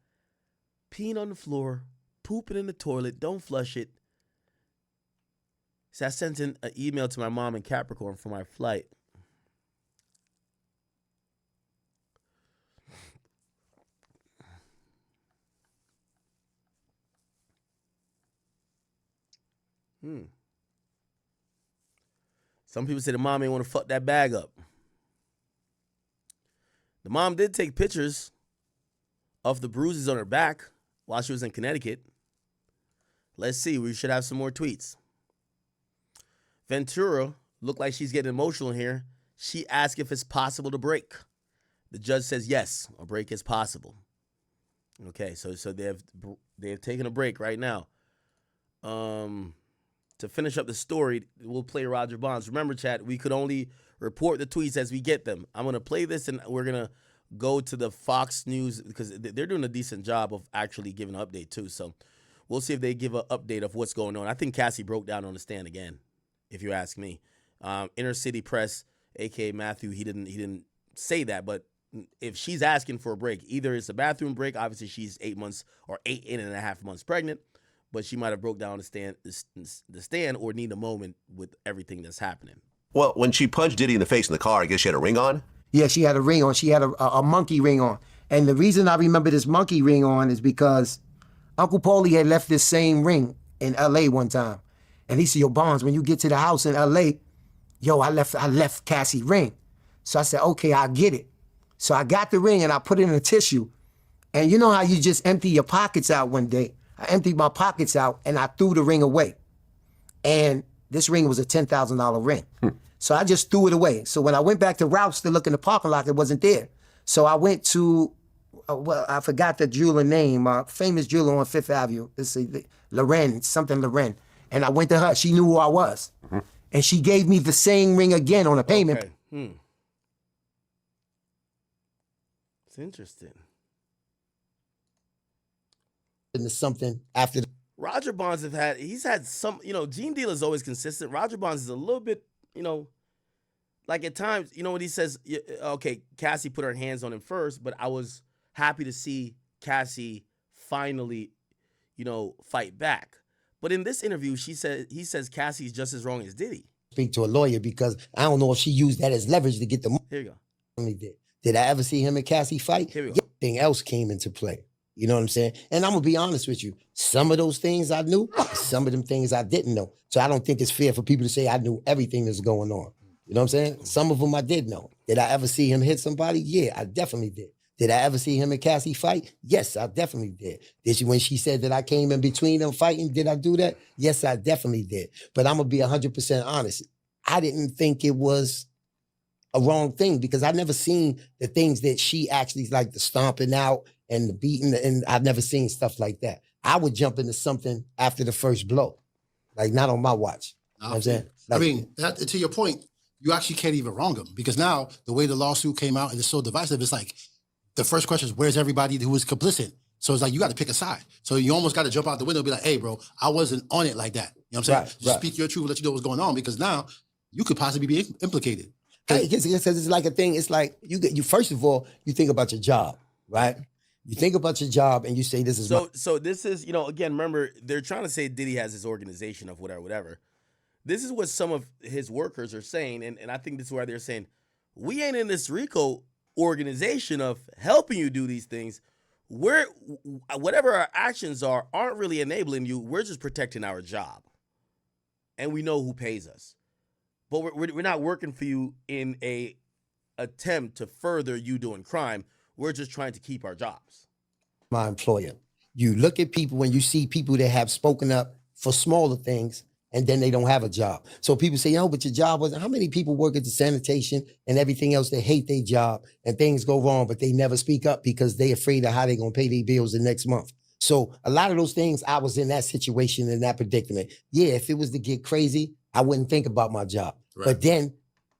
peeing on the floor, pooping in the toilet, don't flush it. So I sent in an email to my mom in Capricorn for my flight. Some people say the mom ain't want to fuck that bag up. The mom did take pictures of the bruises on her back while she was in Connecticut. Let's see. We should have some more tweets. Ventura looked like she's getting emotional here. She asked if it's possible to break. The judge says yes, a break is possible. Okay, so they have taken a break right now. To finish up the story, we'll play Roger Bonds. Remember, chat, we could only report the tweets as we get them. I'm going to play this, and we're going to go to the Fox News because they're doing a decent job of actually giving an update, too. So we'll see if they give an update of what's going on. I think Cassie broke down on the stand again, if you ask me. Inner City Press, a.k.a. Matthew, he didn't say that, but if she's asking for a break, either it's a bathroom break, obviously she's 8 months or 8.5 months pregnant, but she might have broke down the stand or need a moment with everything that's happening. Well, when she punched Diddy in the face in the car, I guess she had a ring on? Yeah, she had a ring on. She had a monkey ring on. And the reason I remember this monkey ring on is because Uncle Paulie had left this same ring in L.A. one time. And he said, yo, Bonds, when you get to the house in L.A., yo, I left Cassie ring. So I said, okay, I'll get it. So I got the ring and I put it in a tissue. And you know how you just empty your pockets out one day? I emptied my pockets out and I threw the ring away. And this ring was a $10,000 ring. So I just threw it away. So when I went back to Ralph's to look in the parking lot, it wasn't there. So I went to well, I forgot the jeweler name, famous jeweler on Fifth Avenue. Let's see, Loren, something Loren. And I went to her. She knew who I was. And she gave me the same ring again on a payment. Okay. It's interesting. Into something after. Roger Bonds he's had some, Gene Dealer's always consistent. Roger Bonds is a little bit, like at times, when he says, okay, Cassie put her hands on him first, but I was happy to see Cassie finally, fight back. But in this interview, he says Cassie's just as wrong as Diddy. Speak to a lawyer because I don't know if she used that as leverage to get the money. Here you go. Did I ever see him and Cassie fight? Here we go. Everything else came into play. You know what I'm saying? And I'm going to be honest with you. Some of those things I knew, some of them things I didn't know. So I don't think it's fair for people to say I knew everything that's going on. You know what I'm saying? Some of them I did know. Did I ever see him hit somebody? Yeah, I definitely did. Did I ever see him and Cassie fight? Yes, I definitely did. When she said that I came in between them fighting, did I do that? Yes, I definitely did. But I'm going to be 100% honest. I didn't think it was a wrong thing because I never seen the things that she actually like the stomping out and the beating, and I've never seen stuff like that. I would jump into something after the first blow, like not on my watch. You know what I'm saying? I mean, to your point, you actually can't even wrong him because now the way the lawsuit came out and it's so divisive, it's like the first question is, where's everybody who was complicit? So it's like, you got to pick a side. So you almost got to jump out the window and be like, hey, bro, I wasn't on it like that. You know what I'm saying? Just speak your truth, let you know what's going on because now you could possibly be implicated. Because it's like a thing. It's like you first of all, you think about your job, right? You think about your job and you say this is so this is, again, remember, they're trying to say Diddy has his organization of whatever. This is what some of his workers are saying, and I think this is why they're saying, we ain't in this RICO organization of helping you do these things. Whatever our actions aren't really enabling you. We're just protecting our job. And we know who pays us. But we're not working for you in a attempt to further you doing crime. We're just trying to keep our jobs. My employer. You look at people when you see people that have spoken up for smaller things and then they don't have a job. So people say, but your job wasn't. How many people work at the sanitation and everything else that hate their job and things go wrong, but they never speak up because they afraid of how they're going to pay their bills the next month. So a lot of those things, I was in that situation, in that predicament. Yeah, if it was to get crazy, I wouldn't think about my job. Right. But then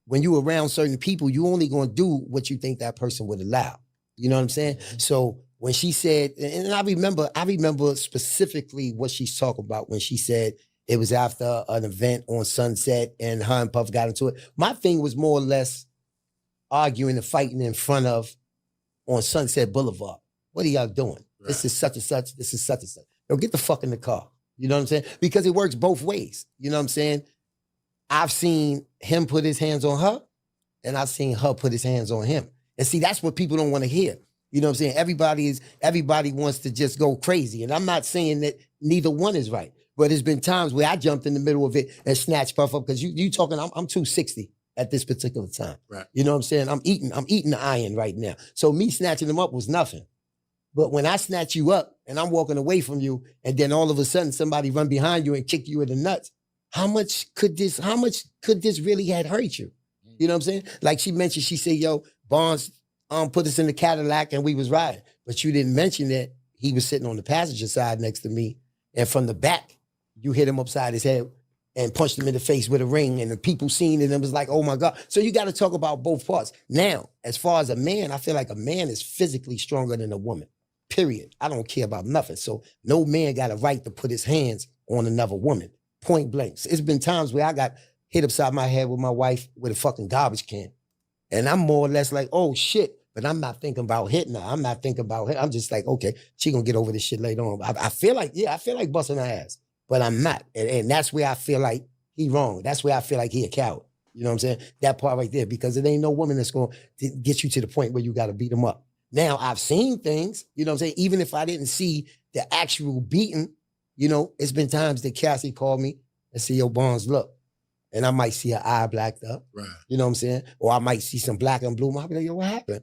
when you around certain people, you only going to do what you think that person would allow. You know what I'm saying? Mm-hmm. So when she said, and I remember specifically what she's talking about when she said it was after an event on Sunset and her and Puff got into it. My thing was more or less arguing and fighting in front of on Sunset Boulevard. What are y'all doing? Right. This is such and such. This is such and such. Yo, get the fuck in the car. You know what I'm saying? Because it works both ways. You know what I'm saying? I've seen him put his hands on her, and I've seen her put his hands on him. And see, that's what people don't want to hear. You know what I'm saying? Everybody wants to just go crazy. And I'm not saying that neither one is right. But there's been times where I jumped in the middle of it and snatched Puff up because you talking, I'm 260 at this particular time. Right. You know what I'm saying? I'm eating the iron right now. So me snatching him up was nothing. But when I snatch you up and I'm walking away from you, and then all of a sudden somebody run behind you and kick you in the nuts, how much could this really had hurt you? You know what I'm saying? Like she mentioned, she said, yo, Bonds put us in the Cadillac and we was riding. But you didn't mention that he was sitting on the passenger side next to me. And from the back, you hit him upside his head and punched him in the face with a ring. And the people seen it and was like, oh my God. So you got to talk about both parts. Now, as far as a man, I feel like a man is physically stronger than a woman. Period. I don't care about nothing. So no man got a right to put his hands on another woman. Point blank. It's been times where I got hit upside my head with my wife with a fucking garbage can. And I'm more or less like, oh shit. But I'm not thinking about hitting her. I'm not thinking about it. I'm just like, okay, she gonna get over this shit later on. I feel like busting her ass. But I'm not. And that's where I feel like he wrong. That's where I feel like he a coward. You know what I'm saying? That part right there. Because it ain't no woman that's gonna get you to the point where you gotta beat him up. Now, I've seen things, you know what I'm saying? Even if I didn't see the actual beating, you know, it's been times that Cassie called me and said, yo, Bonds, look. And I might see her eye blacked up. Right. You know what I'm saying? Or I might see some black and blue. I'll be like, yo, what happened?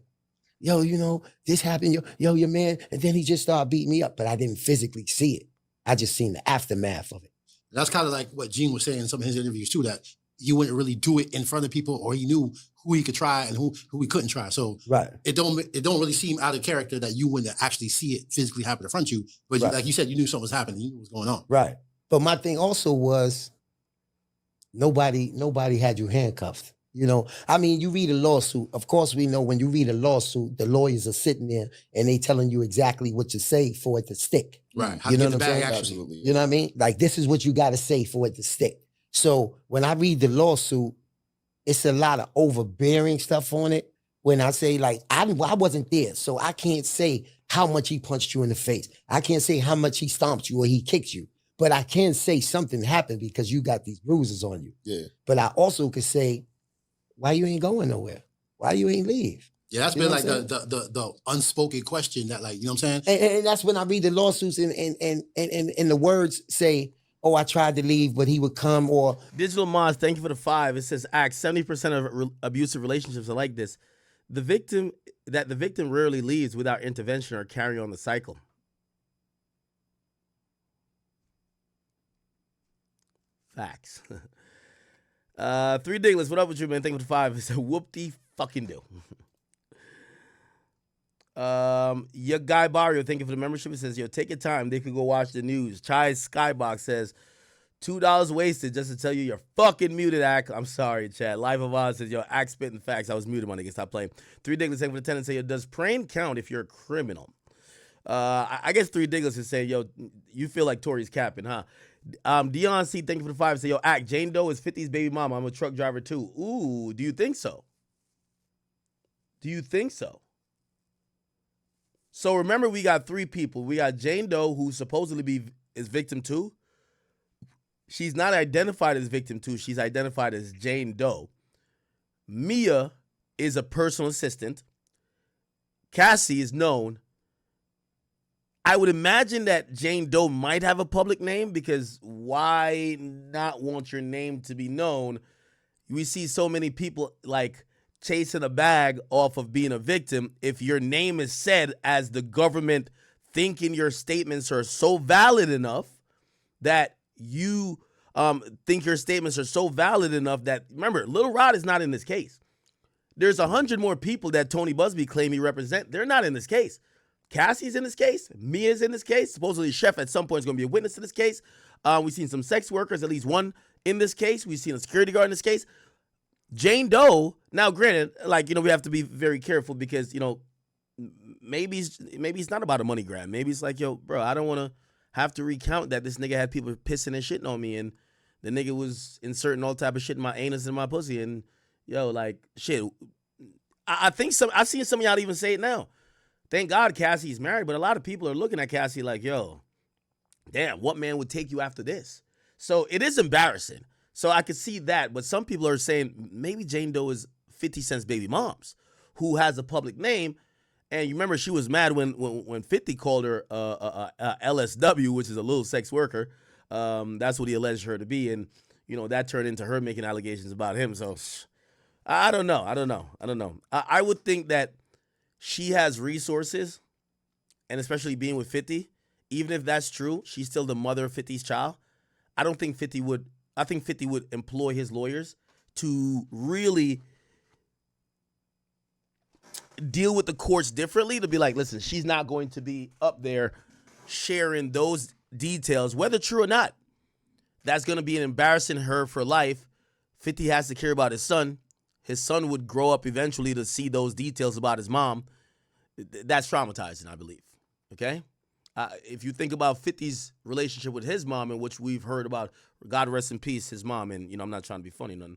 Yo, you know, this happened. Yo, your man. And then he just started beating me up. But I didn't physically see it. I just seen the aftermath of it. And that's kind of like what Gene was saying in some of his interviews too, that you wouldn't really do it in front of people, or he knew who he could try and who he couldn't try. So it don't really seem out of character that you wouldn't actually see it physically happen in front of you. But like you said, you knew something was happening. You knew what was going on. Right. But my thing also was nobody had you handcuffed. You know, I mean, you read a lawsuit. Of course, we know when you read a lawsuit, the lawyers are sitting there and they telling you exactly what to say for it to stick. Right. How You to know get what the I'm bag, saying? absolutely. You know what I mean? Like, this is what you got to say for it to stick. So when I read the lawsuit, it's a lot of overbearing stuff on it. When I say, like, I wasn't there, so I can't say how much he punched you in the face. I can't say how much he stomped you or he kicked you. But I can say something happened because you got these bruises on you. Yeah. But I also could say, why you ain't going nowhere? Why you ain't leave? Yeah, that's You been know like what I'm saying? the unspoken question that, like, you know what I'm saying? And that's when I read the lawsuits and the words say, oh, I tried to leave, but he would come, or Digital Moz, thank you for the 5. It says, Act 70% of abusive relationships are like this. The victim rarely leaves without intervention or carry on the cycle. Facts. 3 Dingless, what up with you, man? Thank you for the 5. It's a whoop-de fucking do. Your guy Barrio, thank you for the membership. It says, yo, take your time. They could go watch the news. Chai's Skybox says, $2 wasted just to tell you you're fucking muted, Ack. I'm sorry, chat. Life of Oz says, yo, Ack spitting facts. I was muted, my nigga. Stop playing. 3 Dingless, thank you for the 10 and say, yo, does praying count if you're a criminal? I guess 3 Dingless is saying, yo, you feel like Tory's capping, huh? Dion C, thank you for the 5. Say, yo, Ack, Jane Doe is 50's baby mama. I'm a truck driver too. Ooh, do you think so? Do you think so? So remember, we got 3 people. We got Jane Doe, who supposedly is victim 2. She's not identified as victim 2. She's identified as Jane Doe. Mia is a personal assistant. Cassie is known. I would imagine that Jane Doe might have a public name, because why not want your name to be known? We see so many people like chasing a bag off of being a victim. If your name is said as the government thinking your statements are so valid enough that you think your statements are so valid enough that, remember, Lil Rod is not in this case. There's 100 more people that Tony Busby claim he represent. They're not in this case. Cassie's in this case. Mia's in this case. Supposedly Chef at some point is going to be a witness to this case. We've seen some sex workers, at least one in this case. We've seen a security guard in this case. Jane Doe, now granted, like, you know, we have to be very careful because, you know, maybe it's not about a money grab. Maybe it's like, yo, bro, I don't want to have to recount that this nigga had people pissing and shitting on me and the nigga was inserting all type of shit in my anus and my pussy. And, yo, like, shit. I think I've seen some of y'all even say it now. Thank God Cassie's married, but a lot of people are looking at Cassie like, yo, damn, what man would take you after this? So it is embarrassing. So I could see that, but some people are saying maybe Jane Doe is 50 Cent's baby moms, who has a public name. And you remember she was mad when 50 called her LSW, which is a little sex worker. That's what he alleged her to be. And, you know, that turned into her making allegations about him. So I don't know. I would think that she has resources, and especially being with 50, even if that's true, she's still the mother of 50's child. I think 50 would employ his lawyers to really deal with the courts differently, to be like, listen, she's not going to be up there sharing those details, whether true or not. That's going to be an embarrassing her for life. 50 has to care about his son. His son would grow up eventually to see those details about his mom. That's traumatizing, I believe. Okay? If you think about 50's relationship with his mom, and which we've heard about, God rest in peace, his mom, and, you know, I'm not trying to be funny, nothing.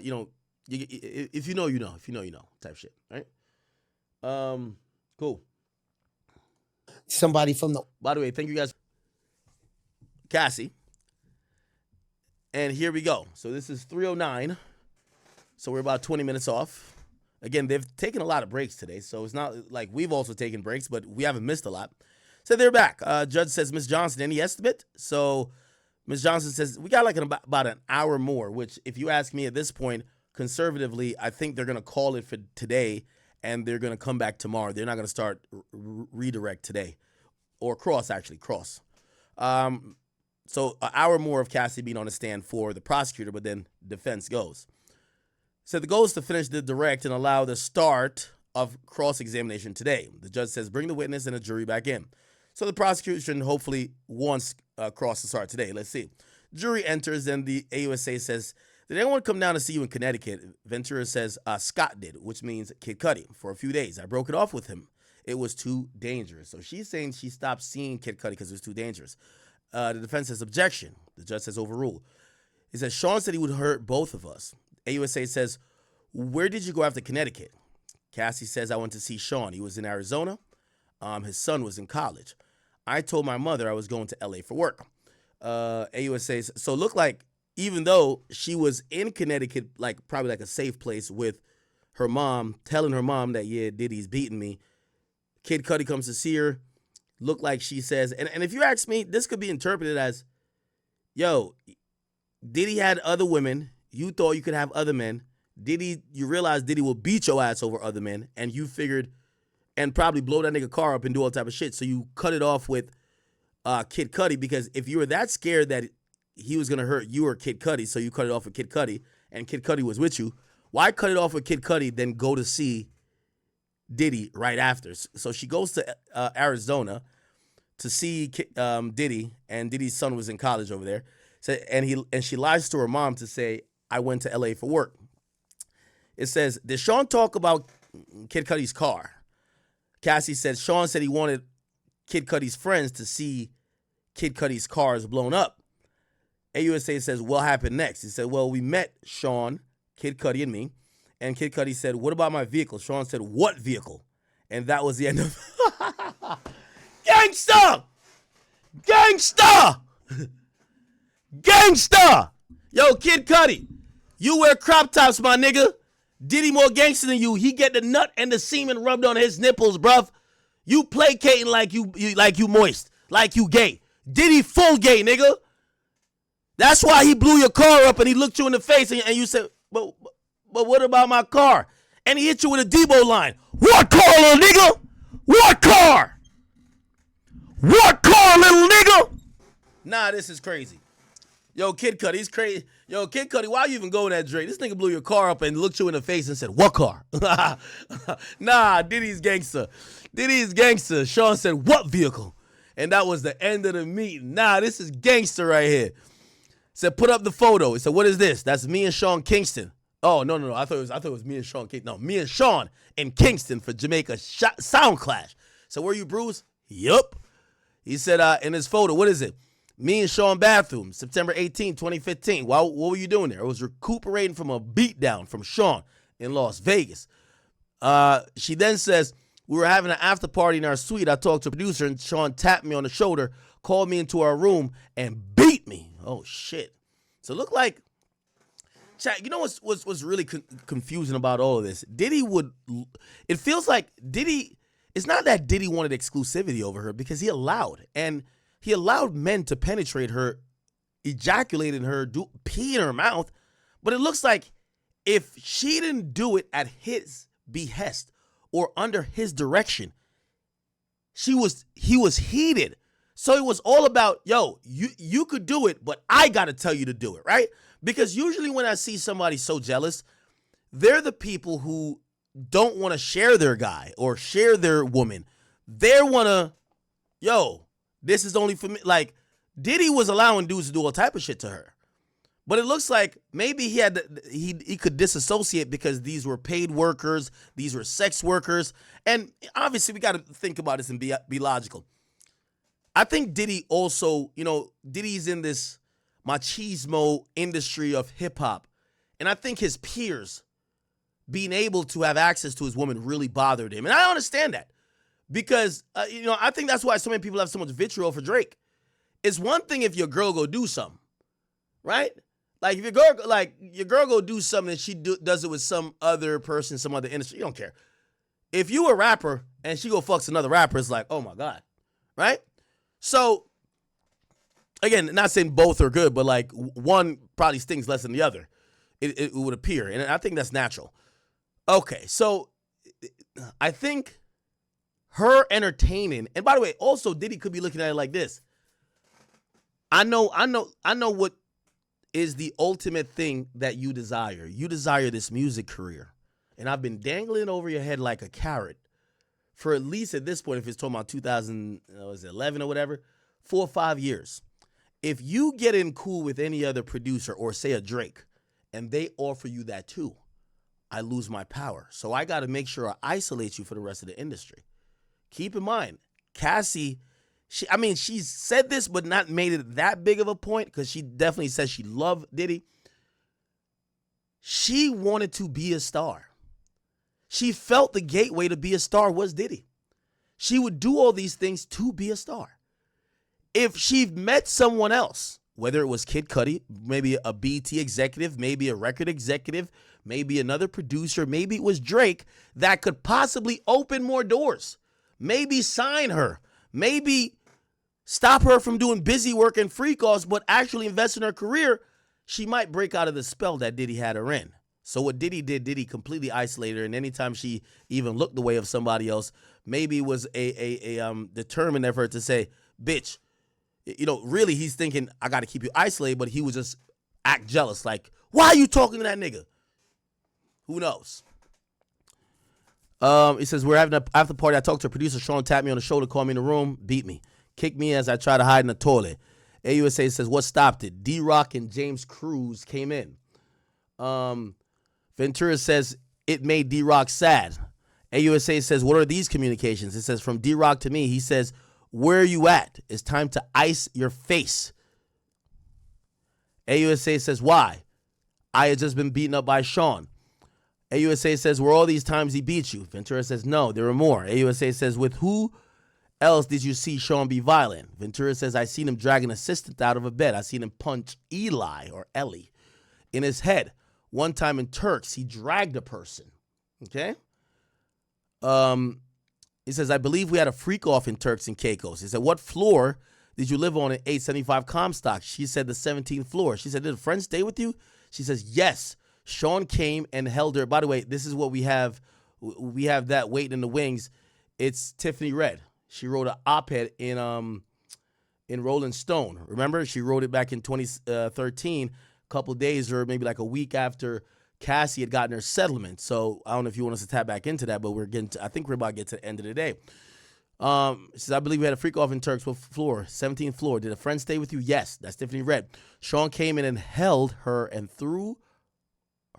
You know, if you know, you know. If you know, you know, type shit, right? Cool. Somebody from the... By the way, thank you guys. Cassie. And here we go. So this is 3:09. So we're about 20 minutes off. Again, they've taken a lot of breaks today, so it's not like we've also taken breaks, but we haven't missed a lot. So they're back. Judge says, Ms. Johnson, any estimate? So Ms. Johnson says, we got like about an hour more, which if you ask me at this point, conservatively, I think they're going to call it for today, and they're going to come back tomorrow. They're not going to start redirect today. Or cross. So an hour more of Cassie being on the stand for the prosecutor, but then defense goes. Said the goal is to finish the direct and allow the start of cross-examination today. The judge says bring the witness and the jury back in. So the prosecution hopefully wants cross to start today. Let's see. Jury enters and the AUSA says, did anyone come down to see you in Connecticut? Ventura says, Scott did, which means Kid Cudi, for a few days. I broke it off with him. It was too dangerous. So she's saying she stopped seeing Kid Cudi because it was too dangerous. The defense says objection. The judge says overrule. He says, Sean said he would hurt both of us. AUSA says, where did you go after Connecticut? Cassie says, I went to see Sean. He was in Arizona. His son was in college. I told my mother I was going to LA for work. AUSA says, so it looked like even though she was in Connecticut, like probably like a safe place with her mom, telling her mom that, yeah, Diddy's beating me, Kid Cudi comes to see her. Look like she says, and if you ask me, this could be interpreted as, yo, Diddy had other women. You thought you could have other men. You realized Diddy will beat your ass over other men, and you figured, and probably blow that nigga car up and do all type of shit. So you cut it off with Kid Cudi, because if you were that scared that he was gonna hurt you or Kid Cudi, so you cut it off with Kid Cudi, and Kid Cudi was with you, why cut it off with Kid Cudi, then go to see Diddy right after? So she goes to Arizona to see Diddy, and Diddy's son was in college over there. So, and she lies to her mom to say, I went to LA for work. It says, did Sean talk about Kid Cudi's car? Cassie said, Sean said he wanted Kid Cudi's friends to see Kid Cudi's cars blown up. AUSA says, what happened next? He said, well, we met Sean, Kid Cudi, and me. And Kid Cudi said, what about my vehicle? Sean said, what vehicle? And that was the end of Gangsta! Gangsta! Gangsta! Yo, Kid Cudi, you wear crop tops, my nigga. Diddy more gangster than you. He get the nut and the semen rubbed on his nipples, bruv. You placating like you moist, like you gay. Diddy full gay, nigga. That's why he blew your car up and he looked you in the face and you said, but what about my car? And he hit you with a Debo line. What car, little nigga? What car? What car, little nigga? Nah, this is crazy. Yo, Kid Cudi, he's crazy. Yo, Kid Cudi, why you even going that Drake? This nigga blew your car up and looked you in the face and said, what car? Nah, Diddy's gangster. Diddy's gangster. Sean said, what vehicle? And that was the end of the meeting. Nah, this is gangster right here. Said, put up the photo. He said, what is this? That's me and Sean Kingston. Oh, no. I thought it was me and Sean Kingston. No, me and Sean in Kingston for Jamaica Sound Clash. So were you bruised? Yup. He said, in his photo, what is it? Me and Sean bathroom, September 18, 2015. What were you doing there? I was recuperating from a beatdown from Sean in Las Vegas. She then says, we were having an after party in our suite. I talked to a producer and Sean tapped me on the shoulder, called me into our room, and beat me. Oh, shit. So it looked like, chat, you know what's really confusing about all of this? It feels like Diddy, it's not that Diddy wanted exclusivity over her because he allowed men to penetrate her, ejaculate in her, pee in her mouth. But it looks like if she didn't do it at his behest or under his direction, he was heated. So it was all about, yo, you could do it, but I got to tell you to do it, right? Because usually when I see somebody so jealous, they're the people who don't want to share their guy or share their woman. They want to, yo, this is only for me. Like, Diddy was allowing dudes to do all type of shit to her. But it looks like maybe he could disassociate because these were paid workers, these were sex workers. And obviously we got to think about this and be logical. I think Diddy also, Diddy's in this machismo industry of hip hop. And I think his peers being able to have access to his woman really bothered him. And I understand that. Because, I think that's why so many people have so much vitriol for Drake. It's one thing if your girl go do something, right? Like, if your girl go do something and she does it with some other person, some other industry, you don't care. If you a rapper and she go fucks another rapper, it's like, oh my God, right? So, again, not saying both are good, but like one probably stings less than the other. It would appear, and I think that's natural. Okay, so I think her entertaining, and by the way, also Diddy could be looking at it like this. I know what is the ultimate thing that you desire. You desire this music career. And I've been dangling over your head like a carrot for at least at this point, if it's talking about 2011 or whatever, 4 or 5 years. If you get in cool with any other producer or say a Drake and they offer you that too, I lose my power. So I got to make sure I isolate you for the rest of the industry. Keep in mind, Cassie, she said this but not made it that big of a point because she definitely says she loved Diddy. She wanted to be a star. She felt the gateway to be a star was Diddy. She would do all these things to be a star. If she met someone else, whether it was Kid Cudi, maybe a BET executive, maybe a record executive, maybe another producer, maybe it was Drake, that could possibly open more doors, maybe sign her, maybe stop her from doing busy work and freak offs, but actually invest in her career, she might break out of the spell that Diddy had her in. So what Diddy did, Diddy completely isolated her, and anytime she even looked the way of somebody else, maybe it was a determined effort to say, bitch, really he's thinking, I got to keep you isolated, but he was just act jealous. Like, why are you talking to that nigga? Who knows? He says, we're having an after party. I talked to a producer. Sean tapped me on the shoulder, called me in the room, beat me, kicked me as I tried to hide in the toilet. AUSA says, what stopped it? D-Rock and James Cruz came in. Ventura says, it made D-Rock sad. AUSA says, what are these communications? It says, from D-Rock to me, he says, where are you at? It's time to ice your face. AUSA says, why? I had just been beaten up by Sean. AUSA says, were all these times he beat you? Ventura says, no, there were more. AUSA says, with who else did you see Sean be violent? Ventura says, I seen him drag an assistant out of a bed. I seen him punch Eli or Ellie in his head. One time in Turks, he dragged a person. Okay? He says, I believe we had a freak off in Turks and Caicos. He said, what floor did you live on at 875 Comstock? She said, the 17th floor. She said, did a friend stay with you? She says, yes. Sean came and held her. By the way, this is what we have. We have that waiting in the wings. It's Tiffany Red. She wrote an op-ed in Rolling Stone. Remember? She wrote it back in 2013, a couple days or maybe like a week after Cassie had gotten her settlement. So I don't know if you want us to tap back into that, but I think we're about to get to the end of the day. Says, I believe we had a freak off in Turks. What floor? 17th floor. Did a friend stay with you? Yes. That's Tiffany Red. Sean came in and held her and threw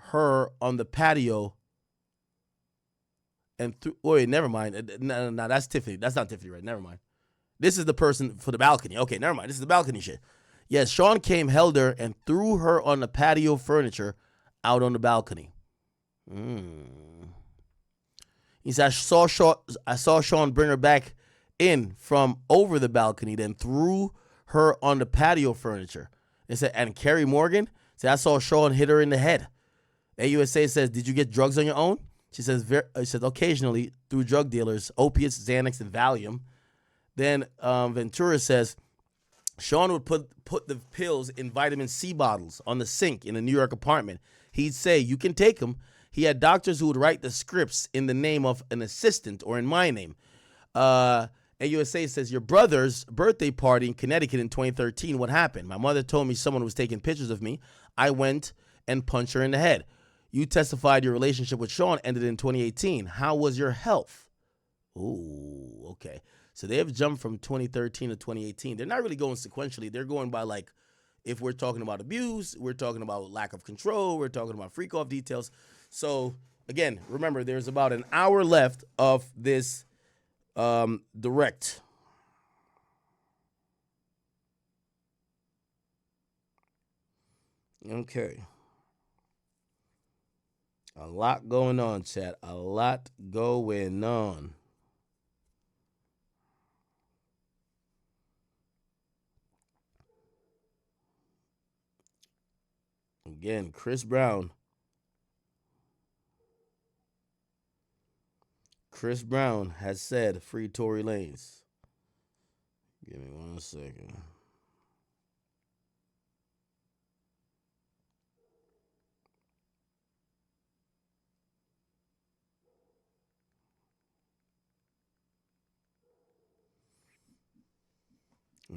her on the patio. And wait, never mind. No, that's Tiffany. That's not Tiffany Red. Never mind. This is the person for the balcony. Okay, never mind. This is the balcony shit. Yes, Sean came, held her, and threw her on the patio furniture out on the balcony. He said, I saw Sean bring her back in from over the balcony, then threw her on the patio furniture. He said, and Carrie Morgan said, I saw Sean hit her in the head. AUSA says, did you get drugs on your own? She says, occasionally through drug dealers, opiates, Xanax, and Valium. Then Ventura says, Sean would put the pills in vitamin C bottles on the sink in a New York apartment. He'd say, you can take them. He had doctors who would write the scripts in the name of an assistant or in my name. AUSA says, your brother's birthday party in Connecticut in 2013, what happened? My mother told me someone was taking pictures of me. I went and punched her in the head. You testified your relationship with Sean ended in 2018. How was your health? Ooh, okay. So they've jumped from 2013 to 2018. They're not really going sequentially. They're going by, like, if we're talking about abuse, we're talking about lack of control, we're talking about freak off details. So again, remember, there's about an hour left of this direct. Okay. A lot going on, chat. A lot going on. Again, Chris Brown. Chris Brown has said free Tory Lanez. Give me 1 second.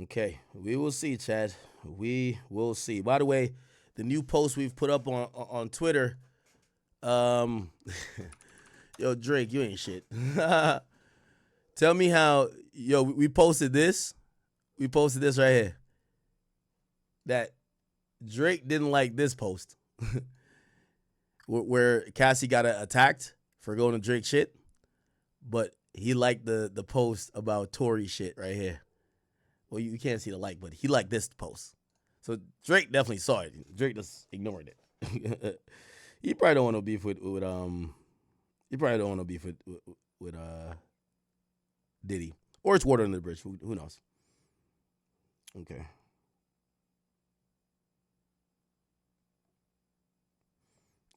Okay, we will see, Chad. We will see. By the way, the new post we've put up on Twitter. Yo, Drake, you ain't shit. Tell me how, we posted this. We posted this right here. That Drake didn't like this post where Cassie got attacked for going to Drake shit, but he liked the post about Tory shit right here. Well, you can't see the like, but he liked this post. So Drake definitely saw it. Drake just ignored it. He probably don't want no beef with he probably don't want no beef with Diddy. Or it's water under the bridge. Who knows? Okay.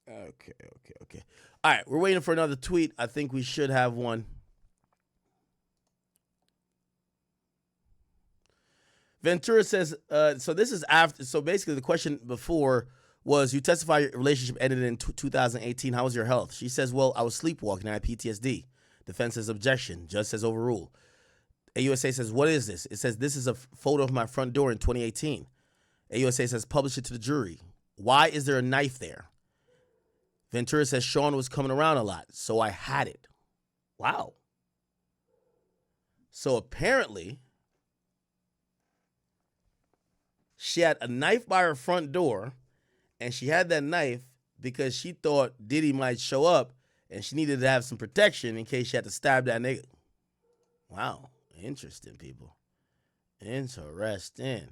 Okay. All right, we're waiting for another tweet. I think we should have one. Ventura says, so this is after, so basically the question before was, you testify your relationship ended in 2018. How was your health? She says, well, I was sleepwalking. I had PTSD. Defense says objection. Judge says overrule. AUSA says, what is this? It says, this is a photo of my front door in 2018. AUSA says, publish it to the jury. Why is there a knife there? Ventura says, Sean was coming around a lot, so I had it. Wow. So apparently, she had a knife by her front door, and she had that knife because she thought Diddy might show up, and she needed to have some protection in case she had to stab that nigga. Wow. Interesting, people. Interesting.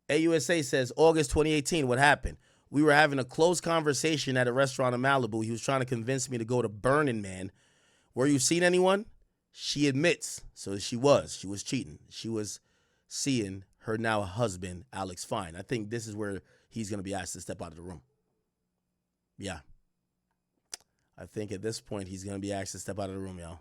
AUSA says, August 2018, what happened? We were having a close conversation at a restaurant in Malibu. He was trying to convince me to go to Burning Man. Were you seeing anyone? She admits. So she was cheating. She was seeing her now husband, Alex Fine. I think this is where he's going to be asked to step out of the room. Yeah. I think at this point he's going to be asked to step out of the room, y'all.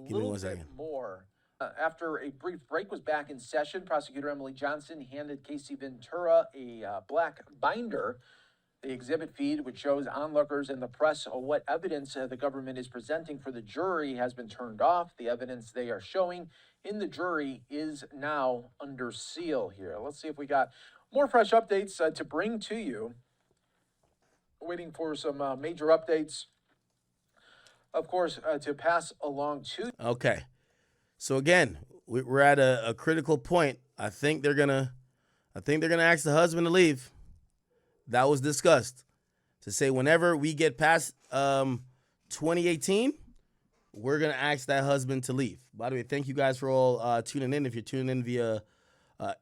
Give me 1 second. More. After a brief break was back in session, prosecutor Emily Johnson handed Casey Ventura a black binder. The exhibit feed, which shows onlookers and the press what evidence the government is presenting for the jury, has been turned off. The evidence they are showing in the jury is now under seal here. Let's see if we got more fresh updates to bring to you. Waiting for some major updates, of course, to pass along to. Okay. So again, we're at a critical point. I think they're gonna ask the husband to leave. That was discussed, to say whenever we get past 2018, we're going to ask that husband to leave. By the way, thank you guys for all tuning in. If you're tuning in via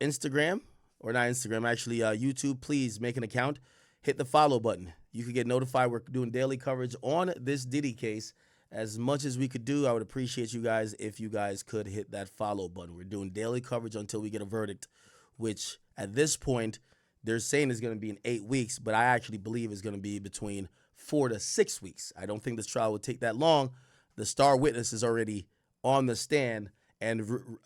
Instagram, or not Instagram, actually YouTube, please make an account. Hit the follow button. You can get notified. We're doing daily coverage on this Diddy case. As much as we could do, I would appreciate you guys if you guys could hit that follow button. We're doing daily coverage until we get a verdict, which at this point, they're saying it's going to be in 8 weeks, but I actually believe it's going to be between 4 to 6 weeks. I don't think this trial would take that long. The star witness is already on the stand, and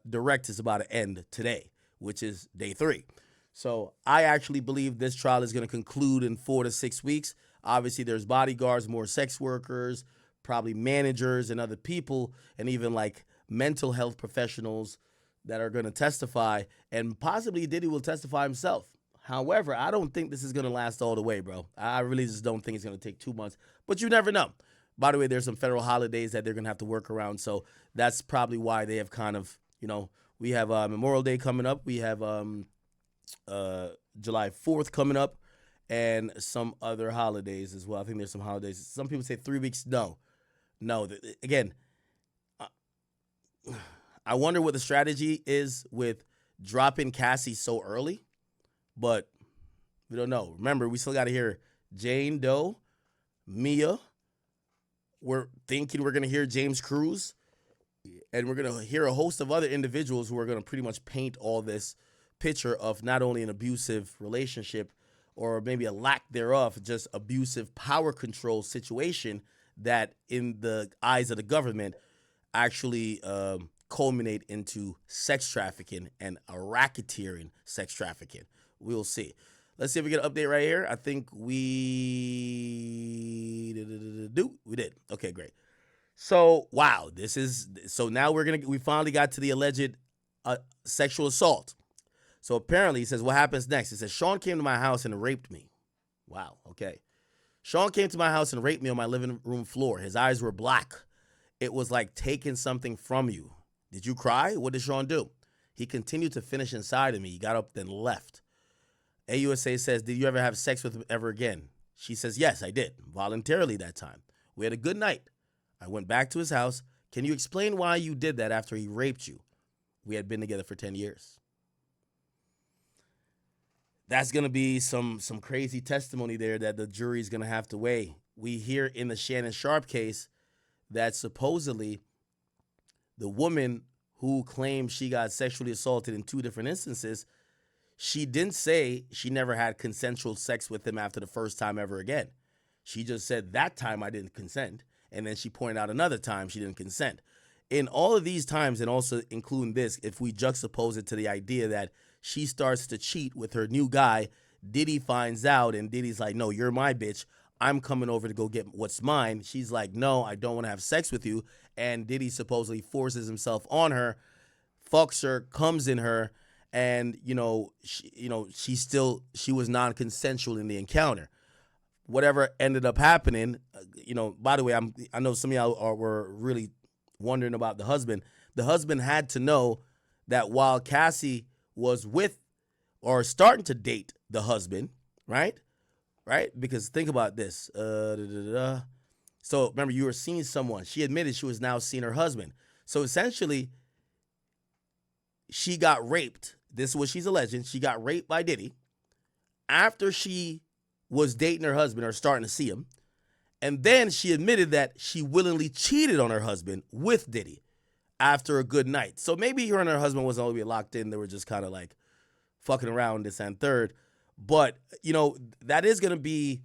direct is about to end today, which is day 3. So I actually believe this trial is going to conclude in 4 to 6 weeks. Obviously, there's bodyguards, more sex workers, probably managers and other people, and even like mental health professionals that are going to testify, and possibly Diddy will testify himself. However, I don't think this is going to last all the way, bro. I really just don't think it's going to take 2 months. But you never know. By the way, there's some federal holidays that they're going to have to work around. So that's probably why they have kind of, we have Memorial Day coming up. We have July 4th coming up, and some other holidays as well. I think there's some holidays. Some people say 3 weeks. No. Again, I wonder what the strategy is with dropping Cassie so early. But we don't know. Remember, we still got to hear Jane Doe, Mia. We're thinking we're going to hear James Cruz. And we're going to hear a host of other individuals who are going to pretty much paint all this picture of not only an abusive relationship, or maybe a lack thereof, just abusive power control situation that in the eyes of the government actually culminate into sex trafficking and a racketeering sex trafficking. We'll see. Let's see if we get an update right here. I think we did. Okay, great. So wow, now we finally got to the alleged sexual assault. So apparently, he says, what happens next? He says, Sean came to my house and raped me. Wow, okay. Sean came to my house and raped me on my living room floor. His eyes were black. It was like taking something from you. Did you cry? What did Sean do? He continued to finish inside of me. He got up, then left. AUSA says, did you ever have sex with him ever again? She says, yes, I did. Voluntarily that time. We had a good night. I went back to his house. Can you explain why you did that after he raped you? We had been together for 10 years. That's going to be some crazy testimony there that the jury is going to have to weigh. We hear in the Shannon Sharpe case that supposedly the woman who claimed she got sexually assaulted in 2 different instances, she didn't say she never had consensual sex with him after the first time ever again. She just said, that time I didn't consent. And then she pointed out another time she didn't consent. In all of these times, and also including this, if we juxtapose it to the idea that she starts to cheat with her new guy, Diddy finds out, and Diddy's like, no, you're my bitch. I'm coming over to go get what's mine. She's like, no, I don't want to have sex with you. And Diddy supposedly forces himself on her, fucks her, comes in her, and, she was non-consensual in the encounter. Whatever ended up happening, by the way, I know some of y'all were really wondering about the husband. The husband had to know that while Cassie was with or starting to date the husband, right? Because think about this. So remember, you were seeing someone. She admitted she was now seeing her husband. So essentially, she got raped. This is what she's alleging. She got raped by Diddy after she was dating her husband or starting to see him. And then she admitted that she willingly cheated on her husband with Diddy after a good night. So maybe her and her husband wasn't all the way locked in. They were just kind of like fucking around this and third. But, that is going to be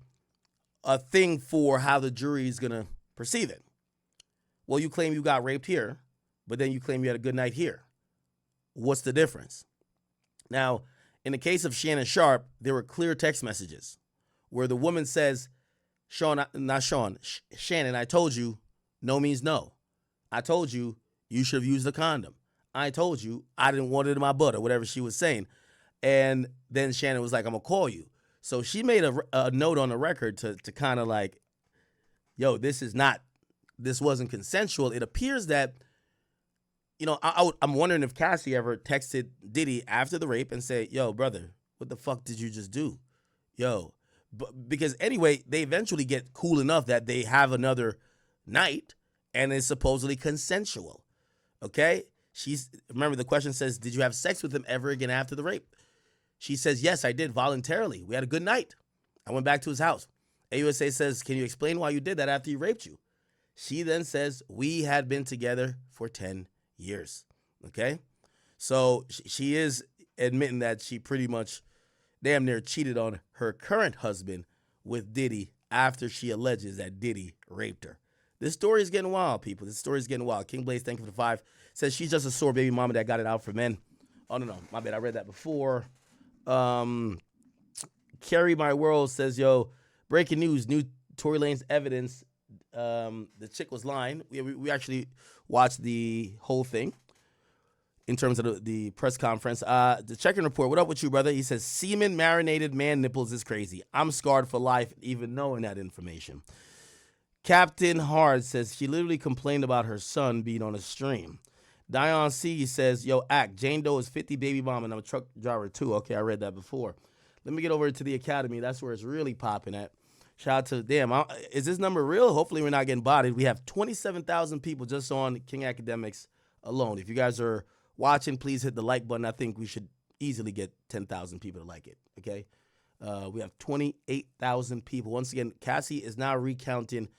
a thing for how the jury is going to perceive it. Well, you claim you got raped here, but then you claim you had a good night here. What's the difference? Now, in the case of Shannon Sharpe, there were clear text messages where the woman says, Shannon, I told you no means no. I told you you should have used a condom. I told you I didn't want it in my butt, or whatever she was saying. And then Shannon was like, I'm going to call you. So she made a note on the record to kind of like, yo, this wasn't consensual. It appears that, I'm wondering if Cassie ever texted Diddy after the rape and said, yo, brother, what the fuck did you just do? Yo. Because anyway, they eventually get cool enough that they have another night and it's supposedly consensual. Okay? Remember the question says, did you have sex with him ever again after the rape? She says, yes, I did voluntarily. We had a good night. I went back to his house. AUSA says, can you explain why you did that after he raped you? She then says, we had been together for 10 years. Okay? So she is admitting that she pretty much damn near cheated on her current husband with Diddy after she alleges that Diddy raped her. This story is getting wild, people. This story is getting wild. King Blaze, thank you for the 5. Says she's just a sore baby mama that got it out for men. Oh, no, my bad. I read that before. Carry My World says, yo, breaking news, new Tory Lanez evidence. The chick was lying. We actually watched the whole thing in terms of the press conference. The check-in report, what up with you, brother? He says, semen marinated man nipples is crazy. I'm scarred for life even knowing that information. Captain Hard says she literally complained about her son being on a stream. Dion C says, yo, Jane Doe is 50 baby mom and I'm a truck driver too. Okay, I read that before. Let me get over to the Academy. That's where it's really popping at. Shout out to, is this number real? Hopefully we're not getting bodied. We have 27,000 people just on King Academics alone. If you guys are watching, please hit the like button. I think we should easily get 10,000 people to like it, okay? We have 28,000 people. Once again, Cassie is now recounting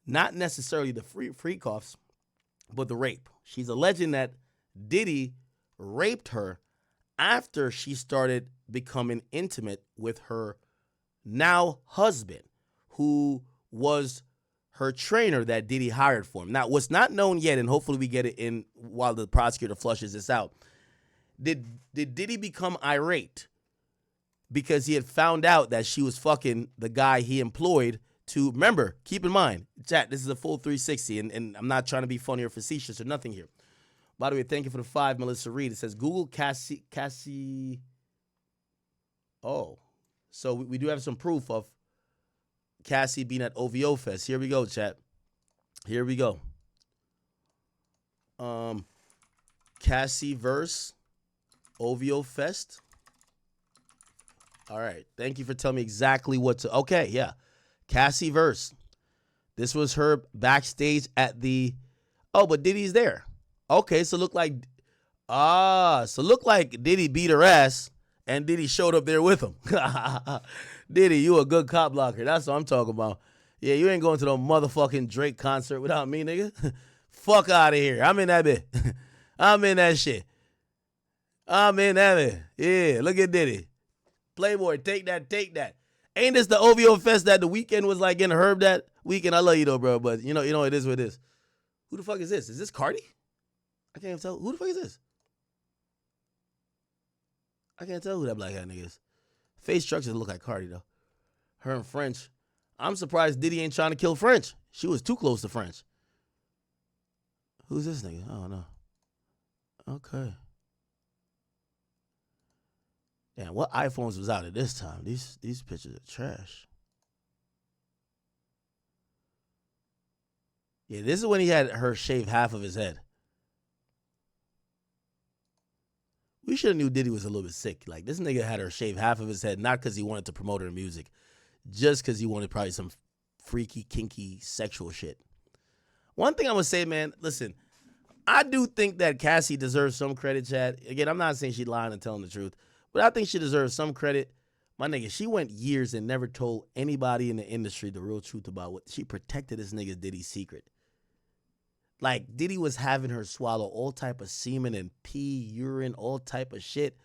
not necessarily the freak offs, but the rape. She's alleging that Diddy raped her after she started becoming intimate with her now husband, who was her trainer that Diddy hired for him. Now, what's not known yet, and hopefully we get it in while the prosecutor flushes this out, did Diddy become irate because he had found out that she was fucking the guy he employed to, remember, keep in mind, chat, this is a full 360, and I'm not trying to be funny or facetious or nothing here. By the way, thank you for the 5, Melissa Reed. It says, Google Cassie. Oh, so we do have some proof of Cassie being at OVO Fest. Here we go, chat. Here we go. Cassie verse OVO Fest. All right. Thank you for telling me exactly what to. Okay, yeah. Cassie verse. This was her backstage at the. Oh, but Diddy's there. Okay, so look like. Look like Diddy beat her ass and Diddy showed up there with him. Diddy, you a good cop blocker. That's what I'm talking about. Yeah, you ain't going to no motherfucking Drake concert without me, nigga. Fuck out of here. I'm in that bit. I'm in that shit. I'm in that bit. Yeah, look at Diddy. Playboy, take that, take that. Ain't this the OVO Fest that the Weeknd was like getting Herb that weekend? I love you though, bro, but you know it is what it is. Who the fuck is this? Is this Cardi? I can't even tell. Who the fuck is this? I can't tell who that black guy nigga is. Face structure look like Cardi though. Her and French. I'm surprised Diddy ain't trying to kill French. She was too close to French. Who's this nigga? I don't know. Okay. Damn, what iPhones was out at this time? These pictures are trash. Yeah, this is when he had her shave half of his head. We should have knew Diddy was a little bit sick. Like, this nigga had her shave half of his head, not because he wanted to promote her music, just because he wanted probably some freaky, kinky, sexual shit. One thing I'm going to say, man, listen, I do think that Cassie deserves some credit, Chad. Again, I'm not saying she's lying and telling the truth, but I think she deserves some credit. My nigga, she went years and never told anybody in the industry the real truth about what she protected this nigga Diddy's secret. Like, Diddy was having her swallow all type of semen and pee, urine, all type of shit.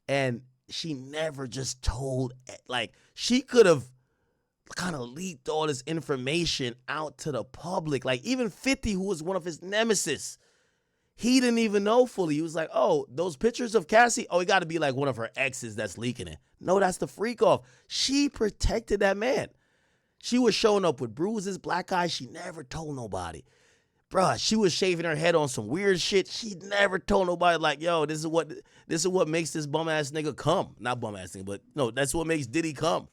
And she never just told, like, she could have kind of leaked all this information out to the public. Like, even 50, who was one of his nemesis, he didn't even know fully. He was like, oh, those pictures of Cassie, oh, it got to be like one of her exes that's leaking it. No, that's the freak off. She protected that man. She was showing up with bruises, black eyes. She never told nobody. Bruh, she was shaving her head on some weird shit. She never told nobody, like, yo, this is what makes this bum ass nigga come. Not bum ass nigga, but no, that's what makes Diddy come.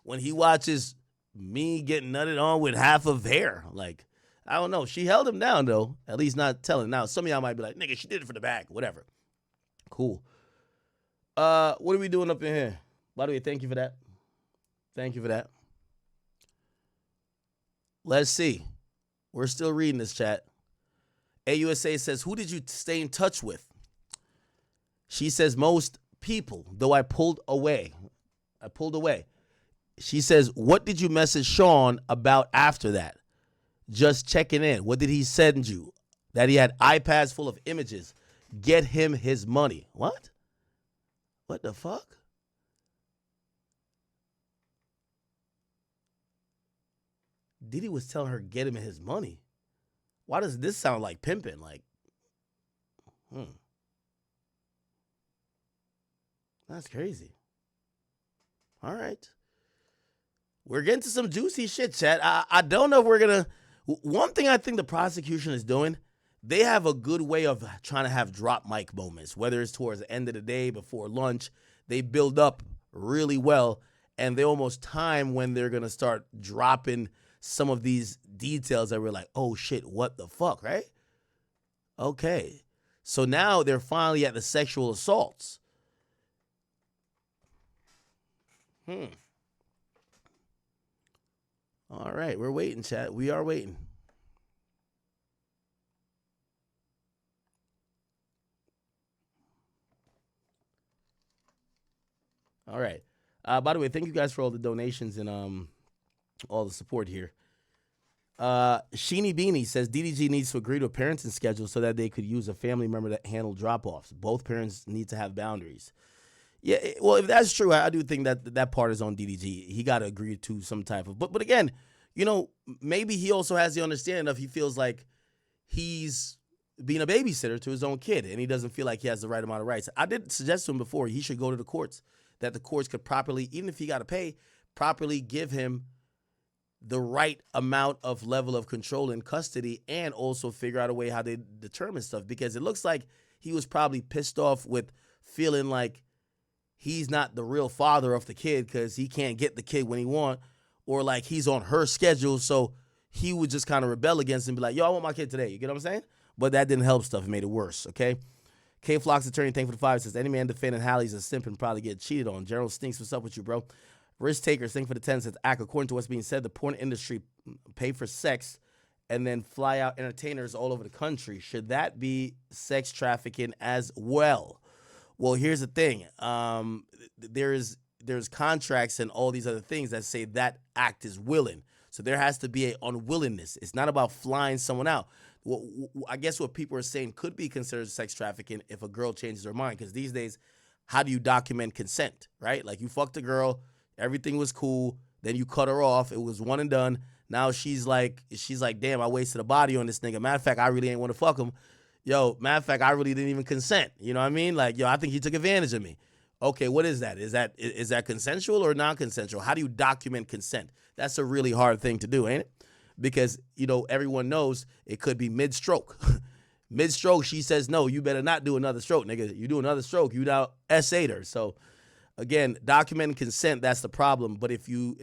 When he watches me getting nutted on with half of hair. Like, I don't know. She held him down though. At least not telling. Now, some of y'all might be like, nigga, she did it for the bag. Whatever. Cool. What are we doing up in here? By the way, thank you for that. Thank you for that. Let's see. We're still reading this, chat. AUSA says, who did you stay in touch with? She says, most people, though I pulled away. She says, what did you message Sean about after that? Just checking in. What did he send you? That he had iPads full of images. Get him his money. What? What the fuck? Diddy was telling her get him his money. Why does this sound like pimping? Like, That's crazy. All right. We're getting to some juicy shit, chat. I don't know if we're going to. One thing I think the prosecution is doing, they have a good way of trying to have drop mic moments, whether it's towards the end of the day, before lunch. They build up really well, and they almost time when they're going to start dropping some of these details that we're like, oh shit, what the fuck, right? Okay. So now they're finally at the sexual assaults. All right, we're waiting, chat. We are waiting. All right. By the way, thank you guys for all the donations and all the support here. Sheeny Beanie says DDG needs to agree to a parenting schedule so that they could use a family member to handle drop-offs. Both parents need to have boundaries. Yeah, well, if that's true, I do think that that part is on DDG. He got to agree to some type of. But again, you know, maybe he also has the understanding of he feels like he's being a babysitter to his own kid, and he doesn't feel like he has the right amount of rights. I did suggest to him before he should go to the courts, that the courts could properly, even if he got to pay, properly give him the right amount of level of control and custody, and also figure out a way how they determine stuff, because it looks like he was probably pissed off with feeling like he's not the real father of the kid because he can't get the kid when he want, or like he's on her schedule, so he would just kind of rebel against him and be like, yo, I want my kid today. You get what I'm saying? But that didn't help stuff. It made it worse, okay? K Flock's attorney, thank for the 5, says, any man defending Hallie's a simp and probably get cheated on. Gerald Stinks, what's up with you, bro? Risk takers, thank for the 10, says, according to what's being said, the porn industry pay for sex and then fly out entertainers all over the country. Should that be sex trafficking as well? Well, here's the thing. There's contracts and all these other things that say that act is willing. So there has to be an unwillingness. It's not about flying someone out. Well, I guess what people are saying could be considered sex trafficking if a girl changes her mind, because these days, how do you document consent, right? Like, you fucked a girl, everything was cool, then you cut her off, it was one and done. Now she's like, damn, I wasted a body on this nigga. Matter of fact, I really ain't want to fuck him. Yo, matter of fact, I really didn't even consent. You know what I mean? Like, yo, I think he took advantage of me. Okay, what is that? Is that consensual or non-consensual? How do you document consent? That's a really hard thing to do, ain't it? Because, you know, everyone knows it could be mid-stroke. Mid-stroke, she says, no, you better not do another stroke, nigga. You do another stroke, you now S8 her. So, again, documenting consent, that's the problem. But if you're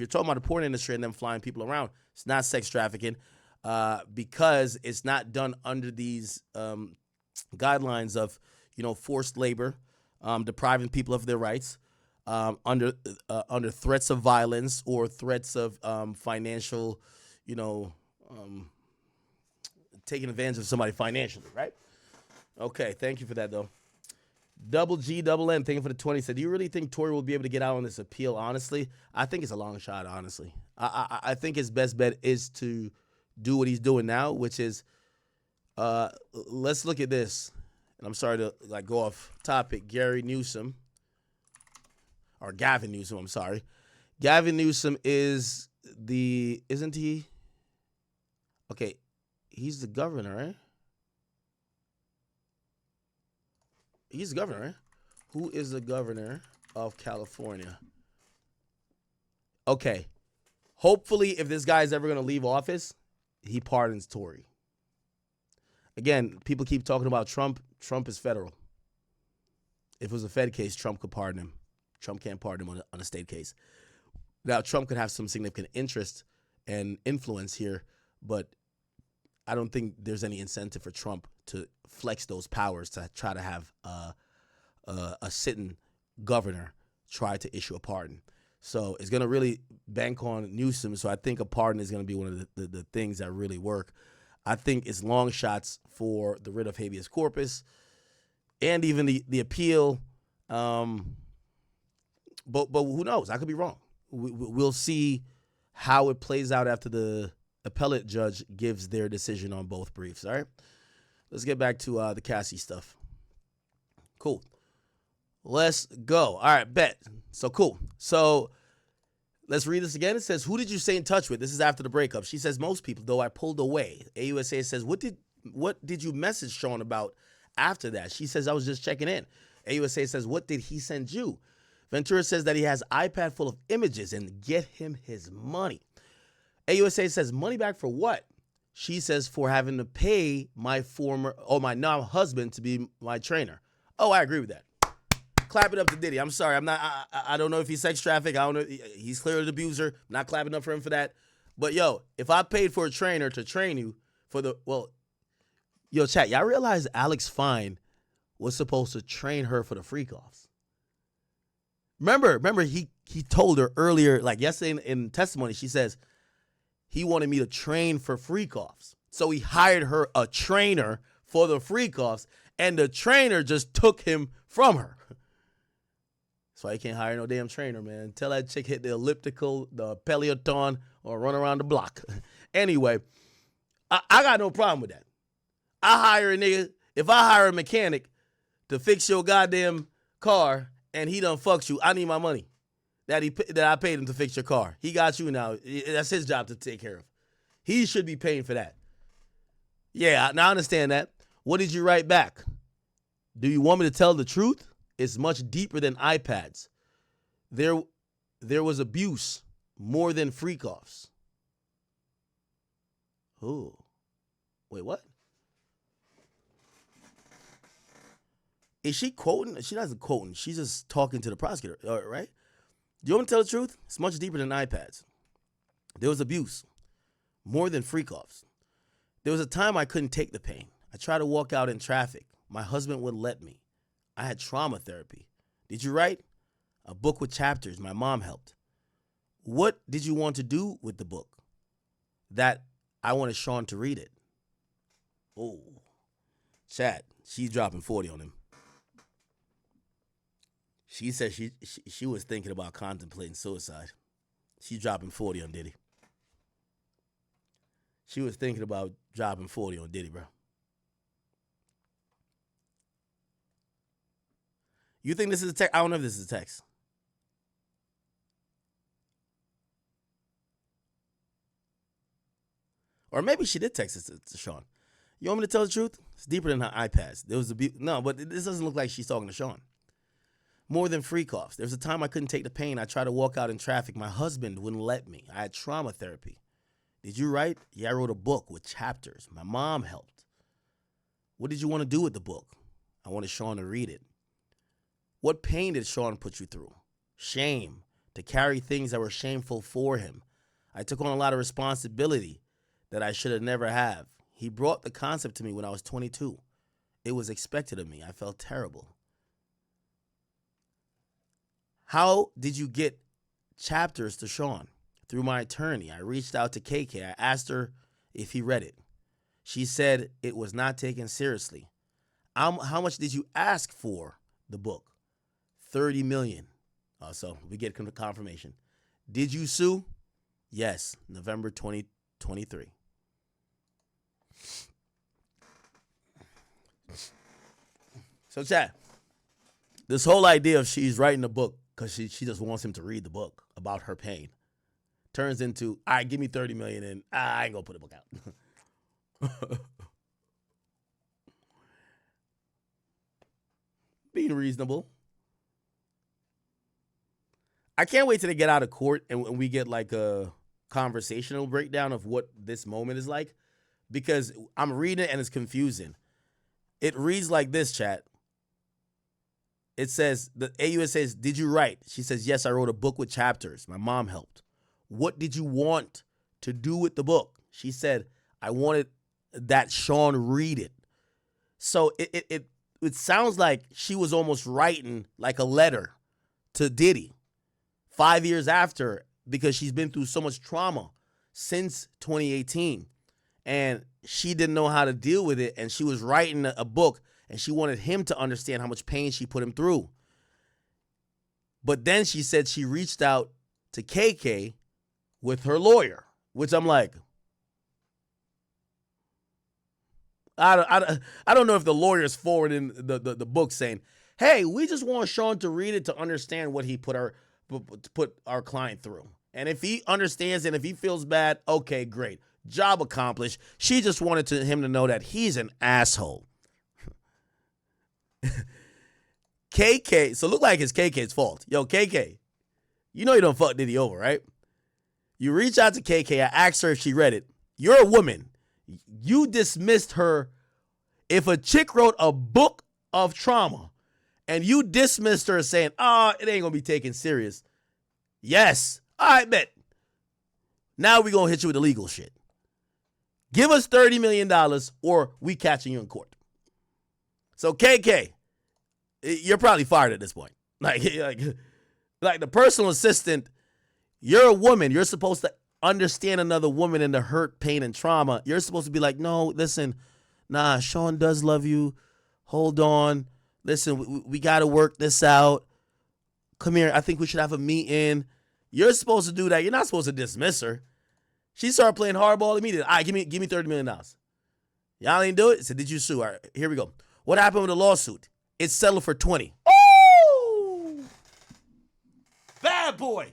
talking about the porn industry and them flying people around, it's not sex trafficking because it's not done under these guidelines of, you know, forced labor, depriving people of their rights, under threats of violence or threats of financial, you know, taking advantage of somebody financially, right? Okay, thank you for that, though. Double G, double N, thank you for the 20. Said, do you really think Tory will be able to get out on this appeal? Honestly, I think it's a long shot, honestly. I think his best bet is to do what he's doing now, which is, let's look at this. And I'm sorry to like go off topic. Gavin Newsom, I'm sorry. Gavin Newsom isn't he? Okay, he's the governor, right? He's the governor, right? Who is the governor of California? Okay, hopefully if this guy's ever going to leave office, he pardons Tory. Again, people keep talking about Trump. Trump is federal. If it was a Fed case, Trump could pardon him. Trump can't pardon him on a state case. Now, Trump could have some significant interest and influence here, but I don't think there's any incentive for Trump to flex those powers to try to have a sitting governor try to issue a pardon. So it's going to really bank on Newsom. So I think a pardon is going to be one of the things that really work. I think it's long shots for the writ of habeas corpus and even the appeal. But who knows? I could be wrong. We'll see how it plays out after the appellate judge gives their decision on both briefs. All right, let's get back to the Cassie stuff. Cool. Let's go. All right, bet. So cool. So let's read this again. It says, who did you stay in touch with? This is after the breakup. She says, most people, though I pulled away. AUSA says, what did you message Sean about after that? She says, I was just checking in. AUSA says, what did he send you? Ventura says that he has iPad full of images and get him his money. AUSA says, money back for what? She says, for having to pay my now husband to be my trainer. Oh, I agree with that. Clap it up to Diddy. I'm sorry. I don't know if he's sex trafficked. I don't know. He's clearly an abuser. I'm not clapping up for him for that. But yo, if I paid for a trainer to train you yo, chat, y'all realize Alex Fine was supposed to train her for the freak offs. Remember he told her earlier, like yesterday in testimony, she says he wanted me to train for freak offs. So he hired her a trainer for the freak offs, and the trainer just took him from her. That's why you can't hire no damn trainer, man. Tell that chick hit the elliptical, the Peloton, or run around the block. Anyway, I got no problem with that. I hire a nigga. If I hire a mechanic to fix your goddamn car and he done fucks you, I need my money that I paid him to fix your car. He got you now. That's his job to take care of. He should be paying for that. Yeah, now I understand that. What did you write back? Do you want me to tell the truth? It's much deeper than iPads. There was abuse more than freak offs. Who? Wait, what? Is she quoting? She doesn't quoting. She's just talking to the prosecutor, right? Do you want me to tell the truth? It's much deeper than iPads. There was abuse, more than freak-offs. There was a time I couldn't take the pain. I tried to walk out in traffic. My husband wouldn't let me. I had trauma therapy. Did you write? A book with chapters. My mom helped. What did you want to do with the book? That I wanted Sean to read it. Oh, chat. She's dropping 40 on him. She said she was thinking about contemplating suicide. She's dropping 40 on Diddy. She was thinking about dropping 40 on Diddy, bro. You think this is a text? I don't know if this is a text. Or maybe she did text it to Sean. You want me to tell the truth? It's deeper than her iPads. There was no, but this doesn't look like she's talking to Sean. More than freak-offs. There was a time I couldn't take the pain. I tried to walk out in traffic. My husband wouldn't let me. I had trauma therapy. Did you write? Yeah, I wrote a book with chapters. My mom helped. What did you want to do with the book? I wanted Sean to read it. What pain did Sean put you through? Shame. To carry things that were shameful for him. I took on a lot of responsibility that I should have never have. He brought the concept to me when I was 22. It was expected of me. I felt terrible. How did you get chapters to Sean? Through my attorney. I reached out to KK. I asked her if he read it. She said it was not taken seriously. How much did you ask for the book? $30 million. So we get confirmation. Did you sue? Yes, November 2023. So chat, this whole idea of she's writing a book because she just wants him to read the book about her pain turns into, all right, give me $30 million and I ain't gonna put a book out. Being reasonable. I can't wait till they get out of court and we get like a conversational breakdown of what this moment is like, because I'm reading it and it's confusing. It reads like this, chat. It says, the AUS says, did you write? She says, yes, I wrote a book with chapters. My mom helped. What did you want to do with the book? She said, I wanted that Sean read it. So it sounds like she was almost writing like a letter to Diddy 5 years after, because she's been through so much trauma since 2018. And she didn't know how to deal with it. And she was writing a book. And she wanted him to understand how much pain she put him through. But then she said she reached out to KK with her lawyer, which I'm like, I don't know if the lawyer's forwarding the book saying, hey, we just want Sean to read it to understand what he put our client through. And if he understands and if he feels bad, okay, great. Job accomplished. She just wanted him to know that he's an asshole. KK, so look like it's KK's fault. Yo, KK, you know you don't fuck Diddy over, right? You reach out to KK, I asked her if she read it. You're a woman. You dismissed her. If a chick wrote a book of trauma and you dismissed her saying, it ain't gonna be taken serious. Yes, I bet. Now we gonna hit you with the legal shit. Give us $30 million or we catching you in court. So KK, you're probably fired at this point. Like the personal assistant, you're a woman. You're supposed to understand another woman and the hurt, pain, and trauma. You're supposed to be like, no, listen, nah, Sean does love you. Hold on. Listen, we got to work this out. Come here. I think we should have a meeting. You're supposed to do that. You're not supposed to dismiss her. She started playing hardball immediately. All right, give me $30 million. Y'all ain't do it? So did you sue? All right, here we go. What happened with the lawsuit? It's settled for 20. Oh! Bad boy.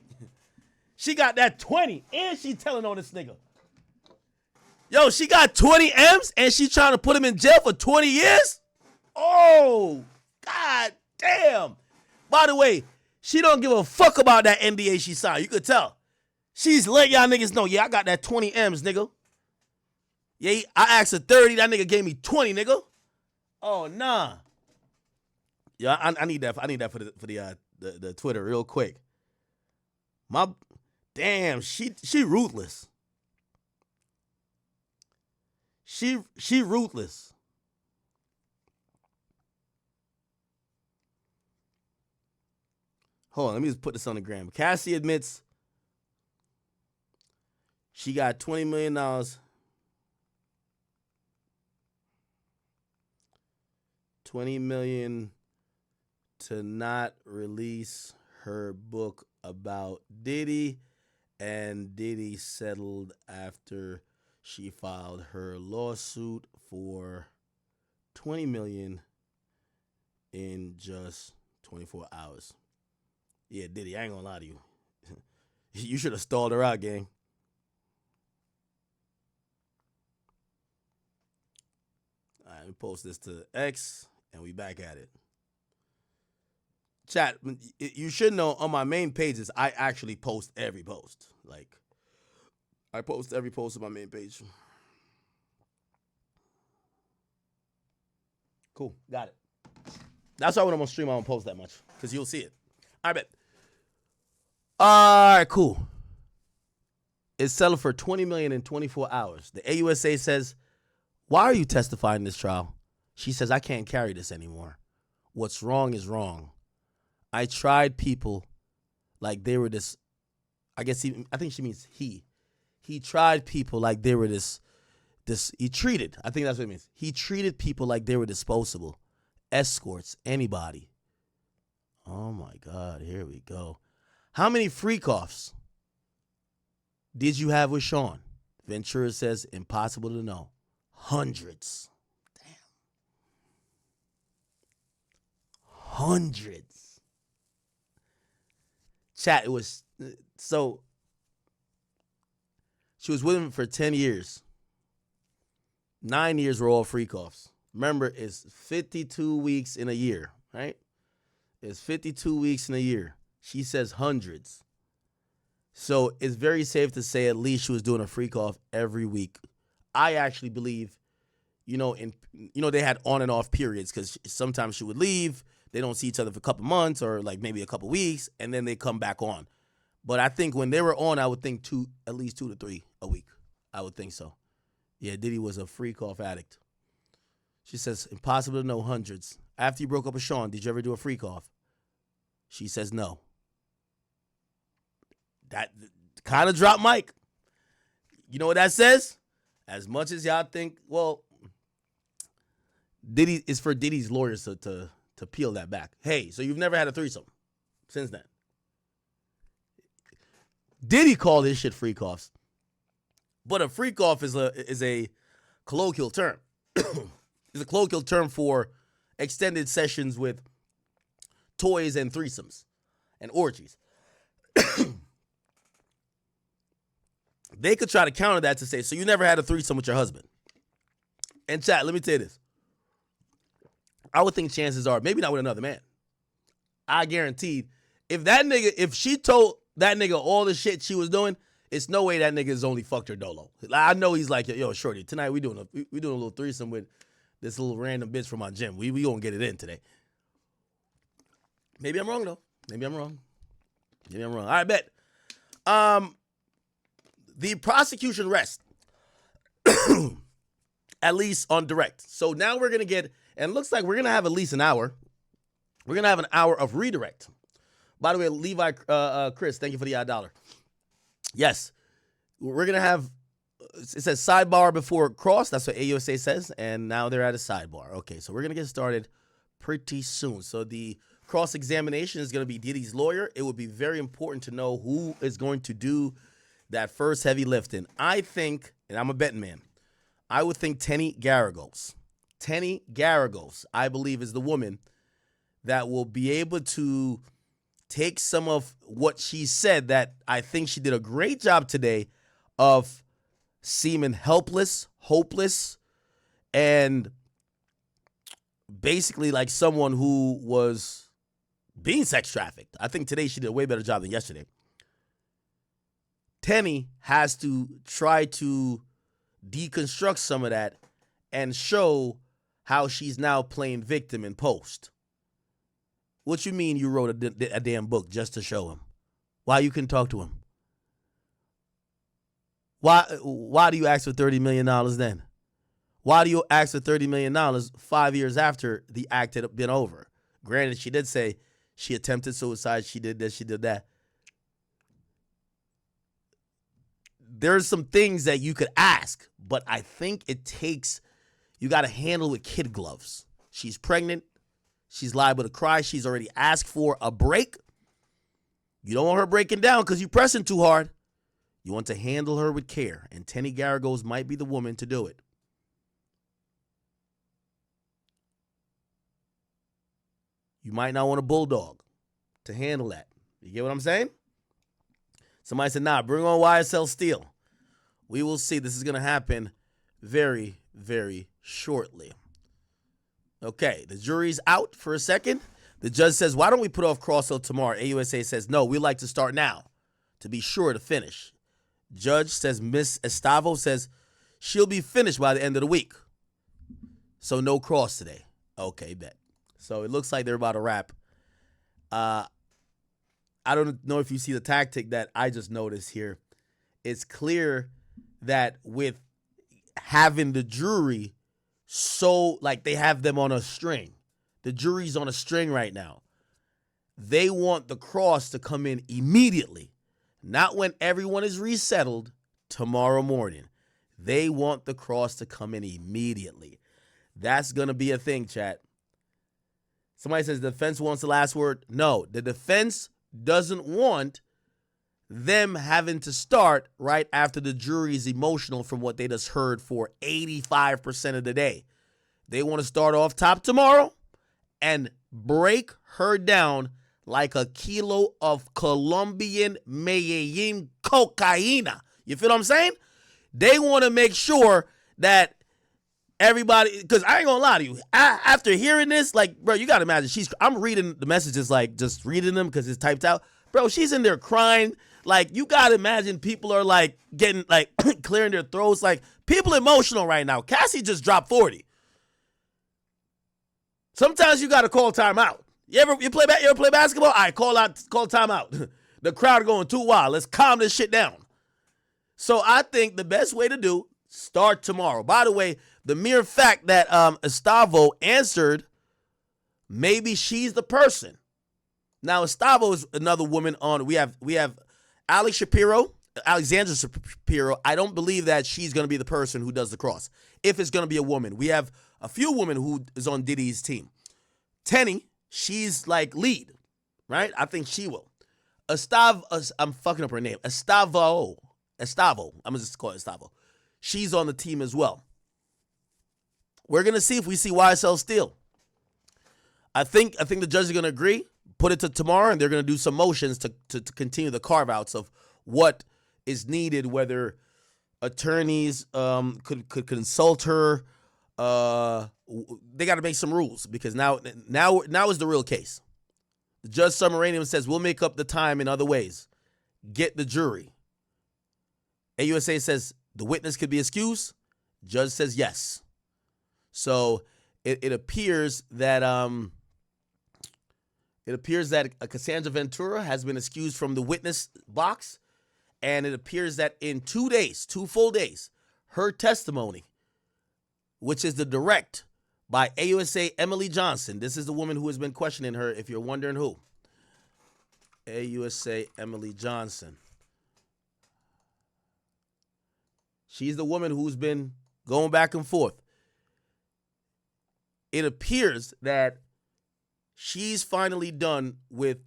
She got that 20 and she telling on this nigga. Yo, she got 20 M's and she trying to put him in jail for 20 years? Oh, God damn. By the way, she don't give a fuck about that NDA she signed. You could tell. She's letting y'all niggas know, yeah, I got that 20 M's, nigga. Yeah, I asked for 30. That nigga gave me 20, nigga. Oh nah. Yeah, I need that. I need that for the Twitter real quick. Damn, she ruthless. She ruthless. Hold on, let me just put this on the gram. Cassie admits she got $20 million. $20 million to not release her book about Diddy, and Diddy settled after she filed her lawsuit for $20 million in just 24 hours. Yeah, Diddy, I ain't gonna lie to you. You should have stalled her out, gang. All right, let me post this to X, and we back at it. Chat, you should know on my main pages, I actually post every post. Like, I post every post on my main page. Cool, got it. That's why when I'm on stream, I don't post that much, because you'll see it. I bet. All right, cool. It's selling for $20 million in 24 hours. The AUSA says, "Why are you testifying in this trial?" She says, "I can't carry this anymore. What's wrong is wrong. I tried people like they were this." I think she means he. He tried people like they were this. He treated. I think that's what it means. He treated people like they were disposable. Escorts, anybody. Oh my God, here we go. How many freak-offs did you have with Sean? Ventura says, impossible to know. Hundreds. Damn. Hundreds. Chat, it was, so, she was with him for 10 years. 9 years were all freak-offs. Remember, it's 52 weeks in a year, right? It's 52 weeks in a year. She says hundreds. So it's very safe to say at least she was doing a freak-off every week. I actually believe, they had on and off periods because sometimes she would leave. They don't see each other for a couple months or like maybe a couple weeks, and then they come back on. But I think when they were on, I would think at least 2 to 3 a week. I would think so. Yeah, Diddy was a freak-off addict. She says, impossible to know, hundreds. After you broke up with Sean, did you ever do a freak-off? She says no. That kind of dropped Mike. You know what that says? As much as y'all think, well, Diddy is for Diddy's lawyers to peel that back. Hey, so you've never had a threesome since then. Diddy called his shit freak-offs. But a freak-off is a colloquial term. It's a colloquial term for extended sessions with toys and threesomes and orgies. They could try to counter that to say, so you never had a threesome with your husband. And chat, let me tell you this. I would think chances are, maybe not with another man. I guaranteed, if she told that nigga all the shit she was doing, it's no way that nigga's only fucked her dolo. I know he's like, yo, shorty, tonight we doing a little threesome with this little random bitch from my gym. We gonna get it in today. Maybe I'm wrong though. Maybe I'm wrong. All right, bet. The prosecution rests, at least on direct. So now we're gonna get, and it looks like we're gonna have at least an hour. We're gonna have an hour of redirect. By the way, Levi, Chris, thank you for the $1. Yes, we're gonna have. It says sidebar before cross. That's what AUSA says, and now they're at a sidebar. Okay, so we're gonna get started pretty soon. So the cross-examination is gonna be Diddy's lawyer. It would be very important to know who is going to do that first heavy lifting. I think, and I'm a betting man, I would think Tenny Garagos. Tenny Garagos, I believe, is the woman that will be able to take some of what she said that I think she did a great job today of seeming helpless, hopeless, and basically like someone who was being sex trafficked. I think today she did a way better job than yesterday. Tenny has to try to deconstruct some of that and show how she's now playing victim in post. What you mean you wrote a damn book just to show him? Why you couldn't talk to him? Why do you ask for $30 million then? Why do you ask for $30 million 5 years after the act had been over? Granted, she did say she attempted suicide, she did this, she did that. There's some things that you could ask, but I think you got to handle with kid gloves. She's pregnant. She's liable to cry. She's already asked for a break. You don't want her breaking down because you're pressing too hard. You want to handle her with care, and Tenny Garagos might be the woman to do it. You might not want a bulldog to handle that. You get what I'm saying? Somebody said, nah, bring on YSL Steel. We will see. This is going to happen very, very shortly. Okay, the jury's out for a second. The judge says, why don't we put off cross till tomorrow? AUSA says, no, we like to start now to be sure to finish. Judge says, Miss Estavo says she'll be finished by the end of the week. So no cross today. Okay, bet. So it looks like they're about to wrap. I don't know if you see the tactic that I just noticed here. It's clear that with having the jury so, like, they have them on a string. The jury's on a string right now. They want the cross to come in immediately. Not when everyone is resettled tomorrow morning. They want the cross to come in immediately. That's going to be a thing, chat. Somebody says the defense wants the last word. No, the defense doesn't want them having to start right after the jury is emotional from what they just heard for 85% of the day. They want to start off top tomorrow and break her down like a kilo of Colombian Medellin cocaína. You feel what I'm saying? They want to make sure that everybody, because I ain't gonna lie to you, after hearing this, like, bro, you gotta imagine, I'm reading the messages, like, just reading them because it's typed out. Bro, she's in there crying. Like, you gotta imagine people are, like, getting, like, clearing their throats. Like, people emotional right now. Cassie just dropped 40. Sometimes you gotta call timeout. You ever play basketball? All right, call timeout. The crowd going too wild. Let's calm this shit down. So I think the best way to do, start tomorrow. By the way, the mere fact that Estavo answered, maybe she's the person. Now, Estavo is another woman on. We have Alexandra Shapiro. I don't believe that she's going to be the person who does the cross. If it's going to be a woman. We have a few women who is on Diddy's team. Tenny, she's like lead, right? I think she will. I'm fucking up her name. Estavo. I'm going to just call it Estavo. She's on the team as well. We're going to see if we see YSL Steel. I think the judges are going to agree, put it to tomorrow, and they're going to do some motions to continue the carve-outs of what is needed, whether attorneys could consult her. They got to make some rules because now is the real case. The Judge Submaranium says, we'll make up the time in other ways. Get the jury. AUSA says, the witness could be excused. Judge says yes. So it appears that Cassandra Ventura has been excused from the witness box, and it appears that in 2 days, 2 full days, her testimony, which is the direct by AUSA Emily Johnson. This is the woman who has been questioning her, if you're wondering who. AUSA Emily Johnson. She's the woman who's been going back and forth. It appears that she's finally done with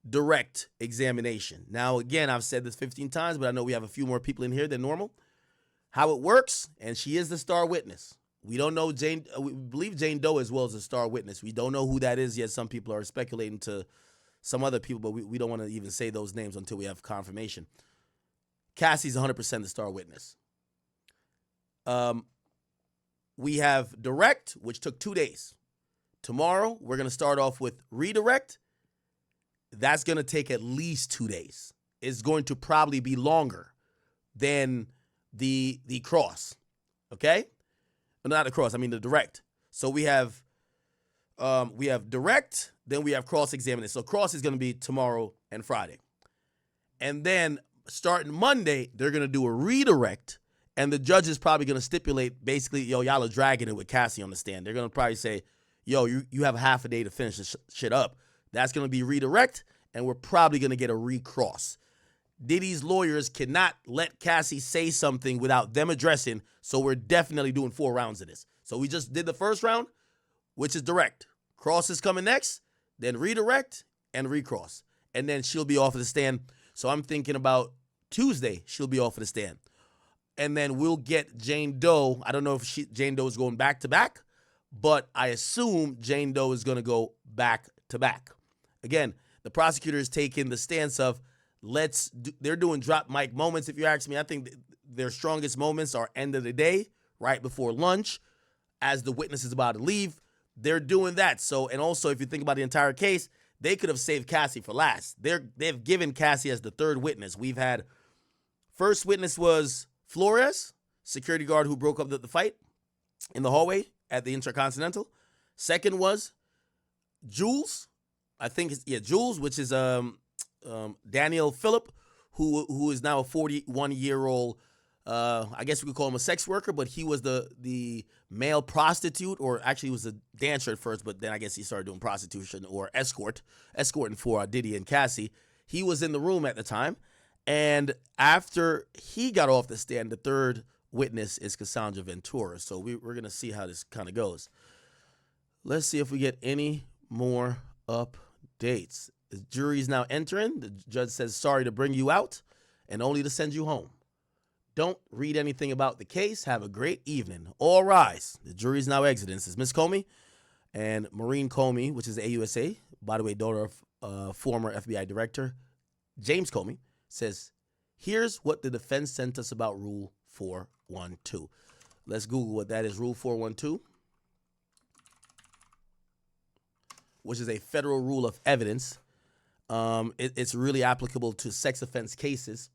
direct examination. Now, again, I've said this 15 times, but I know we have a few more people in here than normal. How it works, and she is the star witness. We don't know Jane. We believe Jane Doe as well as a star witness. We don't know who that is yet. Some people are speculating to some other people, but we don't want to even say those names until we have confirmation. Cassie's 100% the star witness. We have direct, which took 2 days. Tomorrow, we're going to start off with redirect. That's going to take at least 2 days. It's going to probably be longer than the cross. Okay? Not the cross, I mean the direct. So we have direct, then we have cross-examination. So cross is going to be tomorrow and Friday. And then starting Monday, they're going to do a redirect, and the judge is probably going to stipulate basically, yo, y'all are dragging it with Cassie on the stand. They're going to probably say, yo, you have half a day to finish this shit up. That's going to be redirect, and we're probably going to get a recross. Diddy's lawyers cannot let Cassie say something without them addressing, so we're definitely doing 4 rounds of this. So we just did the first round, which is direct. Cross is coming next, then redirect and recross. And then she'll be off of the stand. So I'm thinking about Tuesday, she'll be off of the stand. And then we'll get Jane Doe. I don't know if Jane Doe is going back to back, but I assume Jane Doe is going to go back to back. Again, the prosecutor is taking the stance of they're doing drop mic moments. If you ask me, I think their strongest moments are end of the day, right before lunch, as the witness is about to leave. They're doing that. So, and also if you think about the entire case, they could have saved Cassie for last. They've given Cassie as the third witness. We've had first witness was Flores, security guard who broke up the fight in the hallway at the Intercontinental. Second was Jules, I think Jules, which is Daniel Phillip, who is now a 41-year-old, I guess we could call him a sex worker, but he was the male prostitute, or actually he was a dancer at first, but then I guess he started doing prostitution or escorting for Diddy and Cassie. He was in the room at the time, and after he got off the stand, the third witness is Cassandra Ventura. So we're going to see how this kind of goes. Let's see if we get any more updates. The jury's now entering. The judge says, sorry to bring you out and only to send you home. Don't read anything about the case. Have a great evening. All rise. The jury's now exiting. This is Miss Comey and Maureen Comey, which is AUSA, by the way, daughter of former FBI director James Comey, says, here's what the defense sent us about Rule 412. Let's Google what that is. Rule 412, which is a federal rule of evidence. It's really applicable to sex offense cases.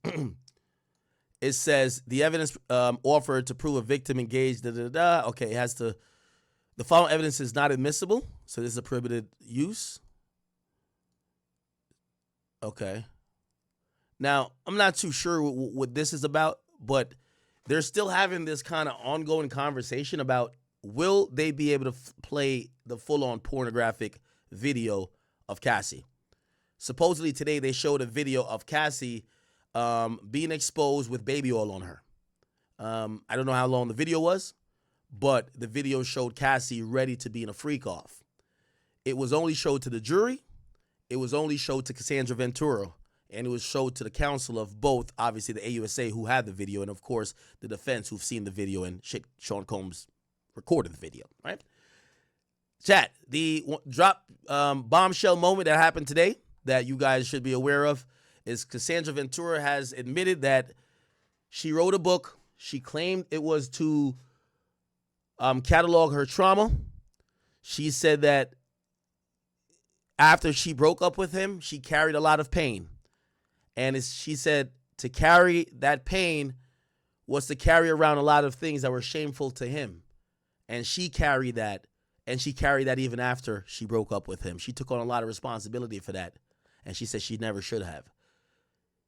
It says the evidence offered to prove a victim engaged, Okay, it has the following evidence is not admissible. So this is a prohibited use. Okay. Now, I'm not too sure what this is about, but they're still having this kind of ongoing conversation about will they be able to play the full-on pornographic video of Cassie. Supposedly today they showed a video of Cassie being exposed with baby oil on her. I don't know how long the video was, but the video showed Cassie ready to be in a freak-off. It was only showed to the jury. It was only showed to Cassandra Ventura. And it was showed to the counsel of both, obviously, the AUSA who had the video, and, of course, the defense who've seen the video, and Sean Combs recorded the video, right? Chat, the drop bombshell moment that happened today that you guys should be aware of is Cassandra Ventura has admitted that she wrote a book. She claimed it was to catalog her trauma. She said that after she broke up with him, she carried a lot of pain. And she said to carry that pain was to carry around a lot of things that were shameful to him. And she carried that. And she carried that even after she broke up with him. She took on a lot of responsibility for that. And she said she never should have.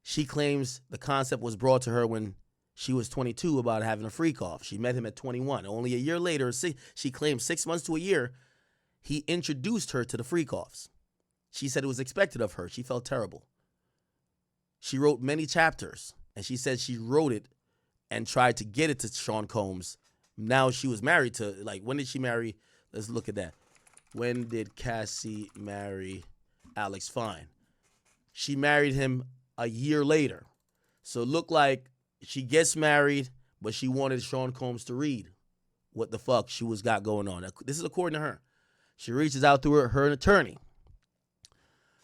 She claims the concept was brought to her when she was 22 about having a freak off. She met him at 21. Only a year later, she claimed 6 months to a year, he introduced her to the freak offs. She said it was expected of her. She felt terrible. She wrote many chapters, and she said she wrote it and tried to get it to Sean Combs. Now she was married to, when did she marry? Let's look at that. When did Cassie marry Alex Fine? She married him a year later. So it looked like she gets married, but she wanted Sean Combs to read what the fuck she got going on. This is according to her. She reaches out to her attorney.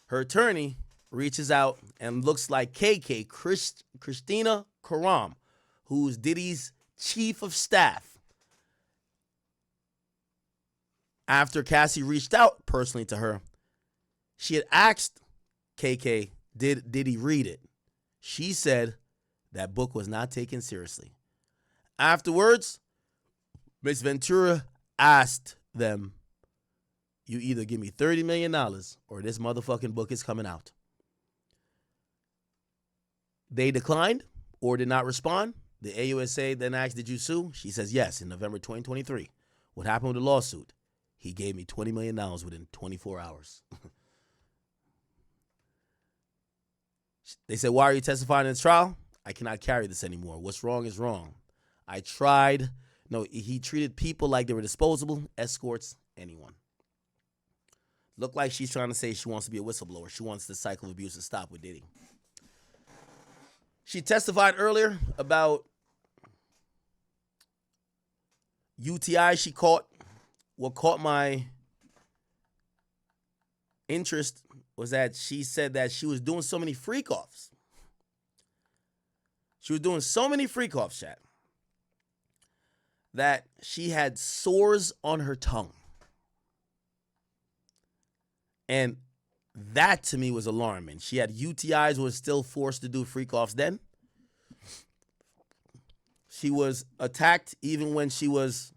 Her attorney reaches out and looks like KK, Christina Karam, who's Diddy's chief of staff. After Cassie reached out personally to her, she had asked KK, did he read it? She said that book was not taken seriously. Afterwards, Miss Ventura asked them, you either give me $30 million or this motherfucking book is coming out. They declined or did not respond. The AUSA then asked, did you sue? She says, yes, in November 2023. What happened with the lawsuit? He gave me $20 million within 24 hours. They said, why are you testifying in the trial? I cannot carry this anymore. What's wrong is wrong. I tried. No, he treated people like they were disposable, escorts, anyone. Looked like she's trying to say she wants to be a whistleblower. She wants the cycle of abuse to stop with Diddy. She testified earlier about UTI she caught. What caught my interest was that she said that she was doing so many freak-offs. She was doing so many freak-offs, chat, that she had sores on her tongue. And that to me was alarming. She had UTIs, was still forced to do freak-offs then. She was attacked even when she was,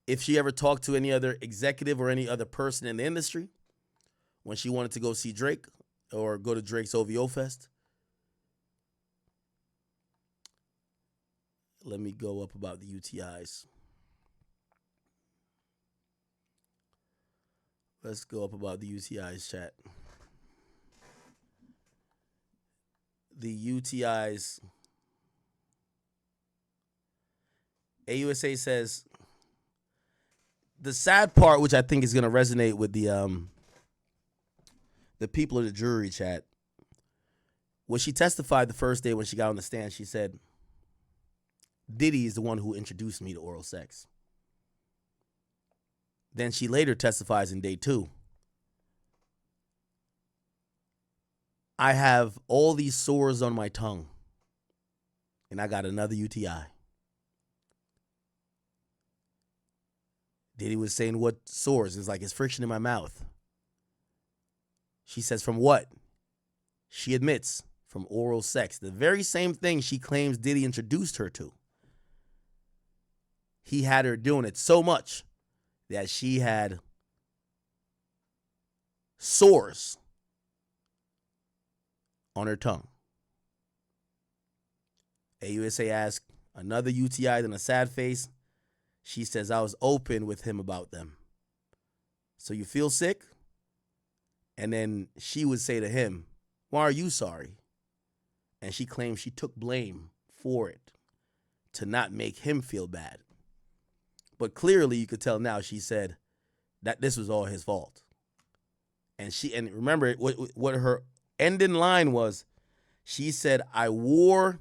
if she ever talked to any other executive or any other person in the industry, when she wanted to go see Drake or go to Drake's OVO Fest. Let me go up about the UTIs. Let's go up about the UTIs, chat. The UTIs. AUSA says, the sad part, which I think is going to resonate with the people of the jury, chat, when she testified the first day when she got on the stand, she said, Diddy is the one who introduced me to oral sex. Then she later testifies in day 2. I have all these sores on my tongue, and I got another UTI. Diddy was saying, what sores? It's like it's friction in my mouth. She says, from what? She admits, from oral sex. The very same thing she claims Diddy introduced her to. He had her doing it so much that she had sores on her tongue. AUSA asked, another UTI, then a sad face. She says, I was open with him about them. So you feel sick? And then she would say to him, why are you sorry? And she claims she took blame for it to not make him feel bad. But clearly you could tell now she said that this was all his fault. And remember what her ending line was. She said, I wore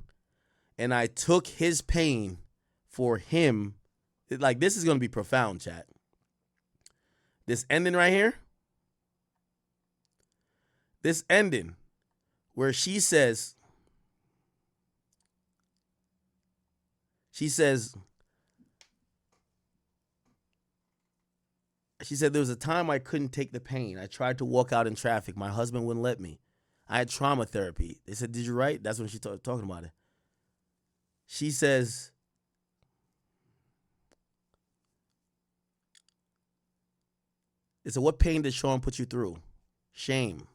and I took his pain for him. Like, this is going to be profound, chat. This ending right here. This ending where she says, there was a time I couldn't take the pain. I tried to walk out in traffic. My husband wouldn't let me. I had trauma therapy. They said, did you write? That's when she talking about it. She says, they said, what pain did Sean put you through? Shame.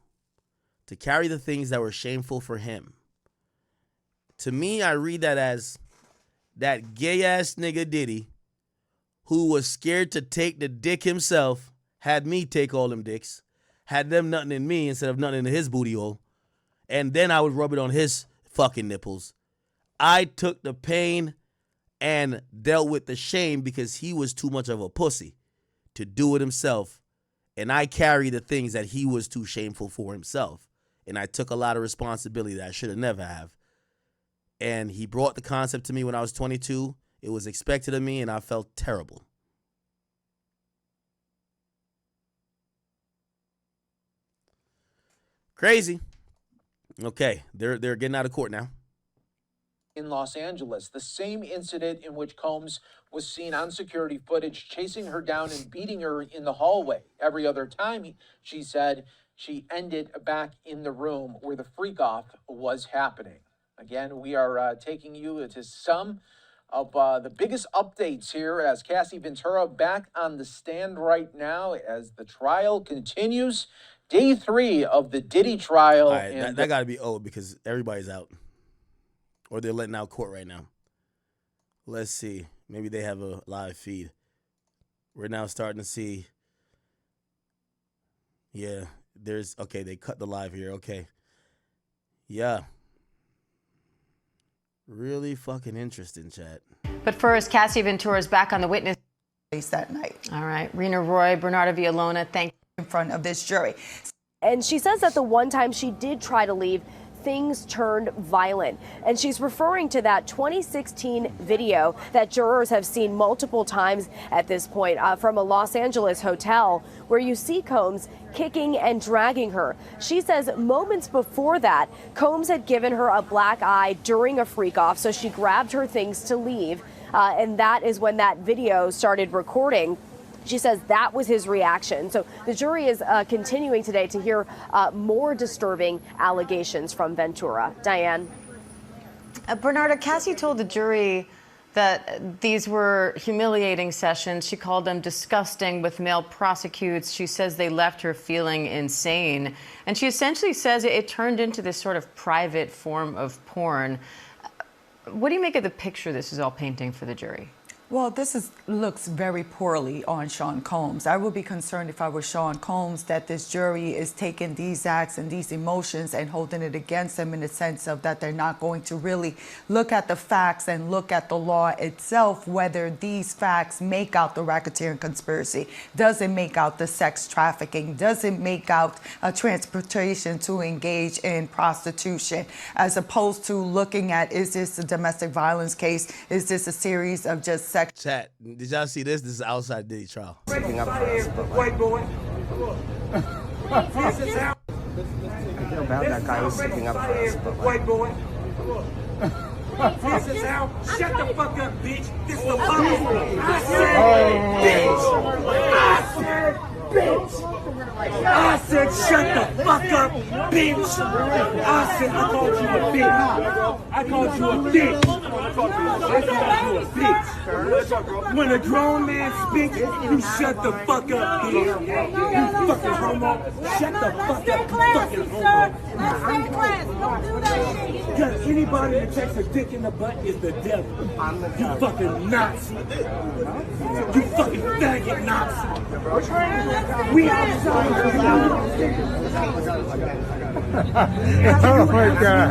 To carry the things that were shameful for him. To me, I read that as that gay-ass nigga Diddy, who was scared to take the dick himself, had me take all them dicks, had them nutting in me instead of nutting in his booty hole, and then I would rub it on his fucking nipples. I took the pain and dealt with the shame because he was too much of a pussy to do it himself, and I carry the things that he was too shameful for himself, and I took a lot of responsibility that I should have never have. And he brought the concept to me when I was 22. It was expected of me, and I felt terrible. Crazy. Okay, they're getting out of court now. In Los Angeles, the same incident in which Combs was seen on security footage chasing her down and beating her in the hallway. Every other time, she said, she ended back in the room where the freak-off was happening. Again, we are taking you to some of the biggest updates here as Cassie Ventura back on the stand right now as the trial continues. Day 3 of the Diddy trial. All right, that got to be old because everybody's out. Or they're letting out court right now. Let's see. Maybe they have a live feed. We're now starting to see. Yeah, okay, they cut the live here. Okay. Yeah. Really fucking interesting, chat. But first, Cassie Ventura is back on the witness that night. All right. Rena Roy, Bernardo Villalona, thank you. In front of this jury. And she says that the one time she did try to leave, things turned violent. And she's referring to that 2016 video that jurors have seen multiple times at this point from a Los Angeles hotel where you see Combs kicking and dragging her. She says moments before that, Combs had given her a black eye during a freak off, so she grabbed her things to leave. And that is when that video started recording. She says that was his reaction. So the jury is continuing today to hear more disturbing allegations from Ventura. Diane. Bernardo, Cassie told the jury that these were humiliating sessions. She called them disgusting with male prosecutes. She says they left her feeling insane. And she essentially says it turned into this sort of private form of porn. What do you make of the picture this is all painting for the jury? Well, this looks very poorly on Sean Combs. I would be concerned if I were Sean Combs that this jury is taking these acts and these emotions and holding it against them in the sense of that they're not going to really look at the facts and look at the law itself, whether these facts make out the racketeering conspiracy, does it make out the sex trafficking, does it make out a transportation to engage in prostitution, as opposed to looking at, is this a domestic violence case? Is this a series of just sex? Chat, did y'all see this? This is outside Diddy trial. White boy. I feel bad that guy was sticking up for us, but White boy. This is how. Shut the fuck up, bitch. This is the public. I said, bitch. I said, shut the fuck up, bitch. I said, I called you a bitch. I called you a bitch. I called you a bitch. When a grown man speaks, you shut the fuck up, bitch. You fucking homo. Shut the fuck up, you fucking homo. Because anybody that takes a dick in the butt is the devil. You fucking Nazi. You fucking faggot Nazi. We outside. Oh my God.